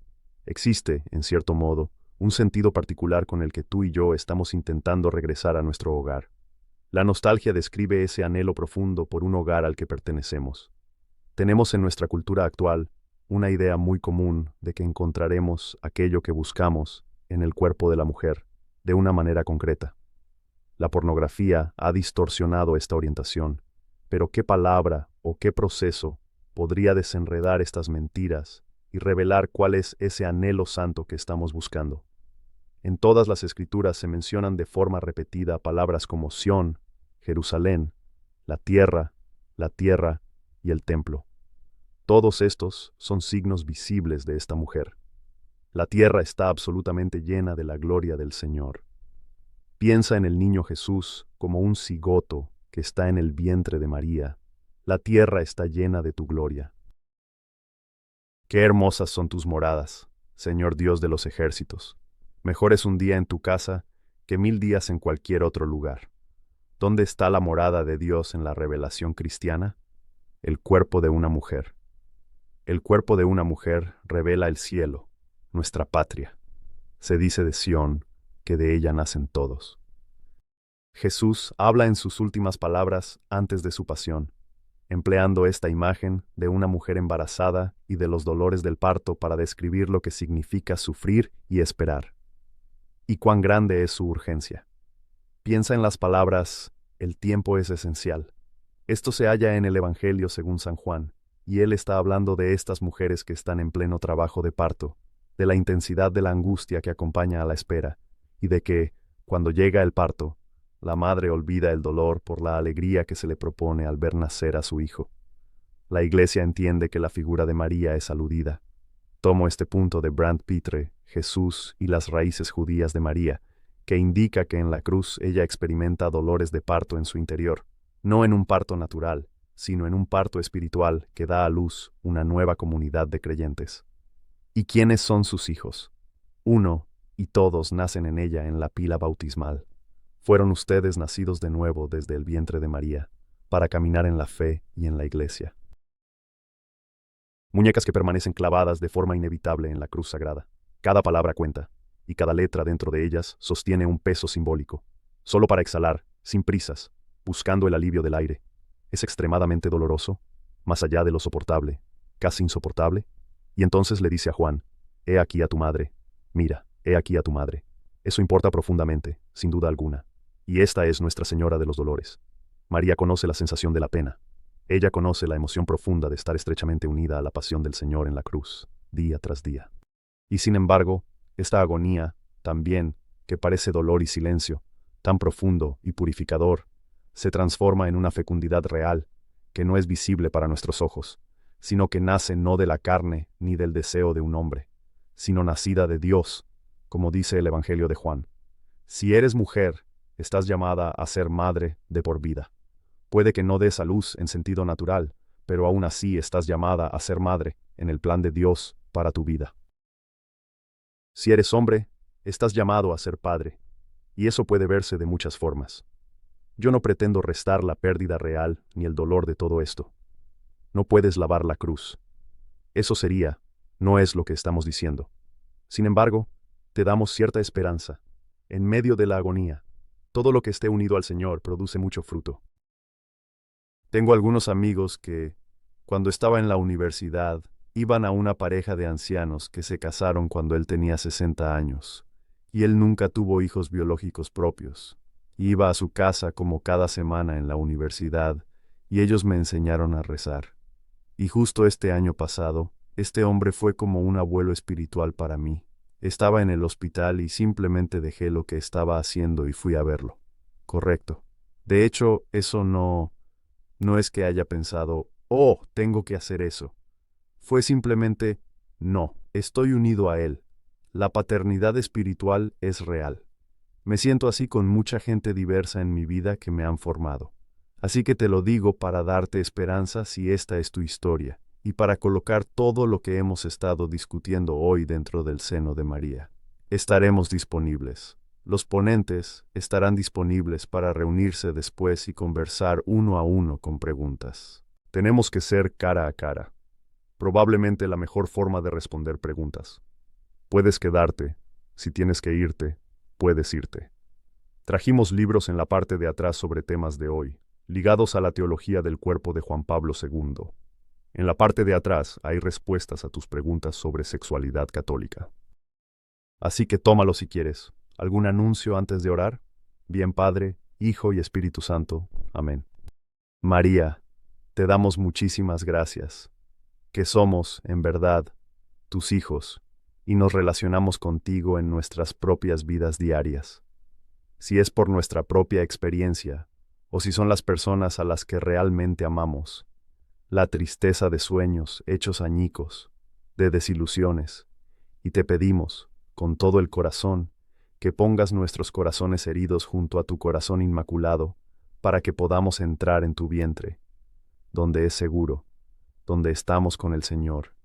Speaker 2: Existe, en cierto modo, un sentido particular con el que tú y yo estamos intentando regresar a nuestro hogar. La nostalgia describe ese anhelo profundo por un hogar al que pertenecemos. Tenemos en nuestra cultura actual una idea muy común de que encontraremos aquello que buscamos en el cuerpo de la mujer, de una manera concreta. La pornografía ha distorsionado esta orientación, pero ¿qué palabra o qué proceso podría desenredar estas mentiras y revelar cuál es ese anhelo santo que estamos buscando? En todas las escrituras se mencionan de forma repetida palabras como Sión, Jerusalén, la tierra y el templo. Todos estos son signos visibles de esta mujer. La tierra está absolutamente llena de la gloria del Señor. Piensa en el niño Jesús como un cigoto que está en el vientre de María. La tierra está llena de tu gloria. Qué hermosas son tus moradas, Señor Dios de los ejércitos. Mejor es un día en tu casa que 1000 días en cualquier otro lugar. ¿Dónde está la morada de Dios en la revelación cristiana? El cuerpo de una mujer. El cuerpo de una mujer revela el cielo, nuestra patria. Se dice de Sión que de ella nacen todos. Jesús habla en sus últimas palabras antes de su pasión, empleando esta imagen de una mujer embarazada y de los dolores del parto para describir lo que significa sufrir y esperar. Y cuán grande es su urgencia. Piensa en las palabras, el tiempo es esencial. Esto se halla en el Evangelio según San Juan, y él está hablando de estas mujeres que están en pleno trabajo de parto, de la intensidad de la angustia que acompaña a la espera, y de que, cuando llega el parto, la madre olvida el dolor por la alegría que se le propone al ver nacer a su hijo. La Iglesia entiende que la figura de María es aludida. Tomo este punto de Brand Pitre, Jesús y las raíces judías de María, que indica que en la cruz ella experimenta dolores de parto en su interior, no en un parto natural, sino en un parto espiritual que da a luz una nueva comunidad de creyentes. ¿Y quiénes son sus hijos? Uno, y todos nacen en ella en la pila bautismal. Fueron ustedes nacidos de nuevo desde el vientre de María, para caminar en la fe y en la Iglesia. Muñecas que permanecen clavadas de forma inevitable en la cruz sagrada. Cada palabra cuenta, y cada letra dentro de ellas sostiene un peso simbólico. Solo para exhalar, sin prisas, buscando el alivio del aire. Es extremadamente doloroso, más allá de lo soportable, casi insoportable. Y entonces le dice a Juan, he aquí a tu madre, mira, he aquí a tu madre. Eso importa profundamente, sin duda alguna. Y esta es Nuestra Señora de los Dolores. María conoce la sensación de la pena. Ella conoce la emoción profunda de estar estrechamente unida a la pasión del Señor en la cruz, día tras día. Y sin embargo, esta agonía, también, que parece dolor y silencio, tan profundo y purificador, se transforma en una fecundidad real, que no es visible para nuestros ojos, sino que nace no de la carne ni del deseo de un hombre, sino nacida de Dios, como dice el Evangelio de Juan. Si eres mujer, estás llamada a ser madre de por vida. Puede que no des a luz en sentido natural, pero aún así estás llamada a ser madre en el plan de Dios para tu vida. Si eres hombre, estás llamado a ser padre, y eso puede verse de muchas formas. Yo no pretendo restar la pérdida real ni el dolor de todo esto. No puedes lavar la cruz. Eso sería, no es lo que estamos diciendo. Sin embargo, te damos cierta esperanza. En medio de la agonía, todo lo que esté unido al Señor produce mucho fruto. Tengo algunos amigos que, cuando estaba en la universidad, iban a una pareja de ancianos que se casaron cuando él tenía 60 años, y él nunca tuvo hijos biológicos propios. Iba a su casa como cada semana en la universidad, y ellos me enseñaron a rezar. Y justo este año pasado, este hombre fue como un abuelo espiritual para mí. Estaba en el hospital y simplemente dejé lo que estaba haciendo y fui a verlo. Correcto. De hecho, eso no es que haya pensado, oh, tengo que hacer eso. Fue simplemente, no, estoy unido a él. La paternidad espiritual es real. Me siento así con mucha gente diversa en mi vida que me han formado. Así que te lo digo para darte esperanza si esta es tu historia, y para colocar todo lo que hemos estado discutiendo hoy dentro del seno de María. Estaremos disponibles. Los ponentes estarán disponibles para reunirse después y conversar uno a uno con preguntas. Tenemos que ser cara a cara. Probablemente la mejor forma de responder preguntas. Puedes quedarte. Si tienes que irte, puedes irte. Trajimos libros en la parte de atrás sobre temas de hoy, ligados a la teología del cuerpo de Juan Pablo II. En la parte de atrás hay respuestas a tus preguntas sobre sexualidad católica. Así que tómalo si quieres. ¿Algún anuncio antes de orar? Bien, Padre, Hijo y Espíritu Santo. Amén. María, te damos muchísimas gracias, que somos, en verdad, tus hijos, y nos relacionamos contigo en nuestras propias vidas diarias. Si es por nuestra propia experiencia, o si son las personas a las que realmente amamos, la tristeza de sueños hechos añicos, de desilusiones, y te pedimos, con todo el corazón, que pongas nuestros corazones heridos junto a tu corazón inmaculado, para que podamos entrar en tu vientre, donde es seguro, donde estamos con el Señor,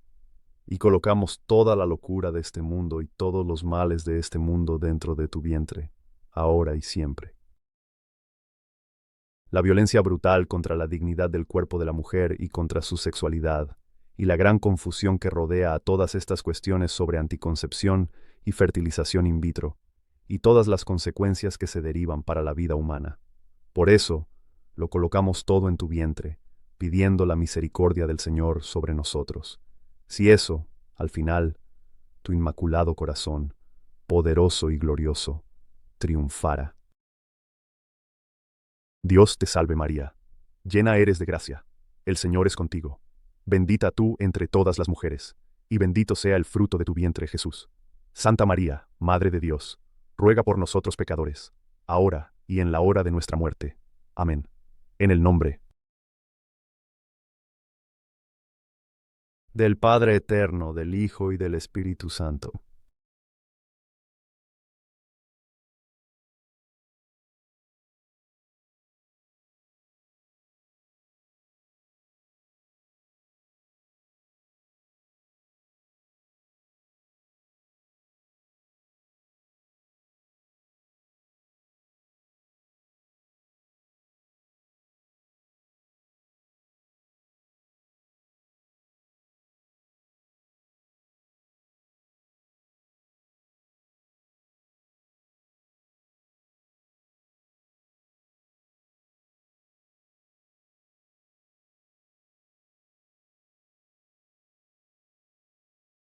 Speaker 2: y colocamos toda la locura de este mundo y todos los males de este mundo dentro de tu vientre, ahora y siempre. La violencia brutal contra la dignidad del cuerpo de la mujer y contra su sexualidad, y la gran confusión que rodea a todas estas cuestiones sobre anticoncepción y fertilización in vitro, y todas las consecuencias que se derivan para la vida humana. Por eso, lo colocamos todo en tu vientre, pidiendo la misericordia del Señor sobre nosotros. Si eso, al final, tu inmaculado corazón, poderoso y glorioso, triunfara. Dios te salve María, llena eres de gracia, el Señor es contigo. Bendita tú entre todas las mujeres, y bendito sea el fruto de tu vientre Jesús. Santa María, Madre de Dios, ruega por nosotros pecadores, ahora y en la hora de nuestra muerte. Amén. En el nombre del Padre eterno, del Hijo y del Espíritu Santo.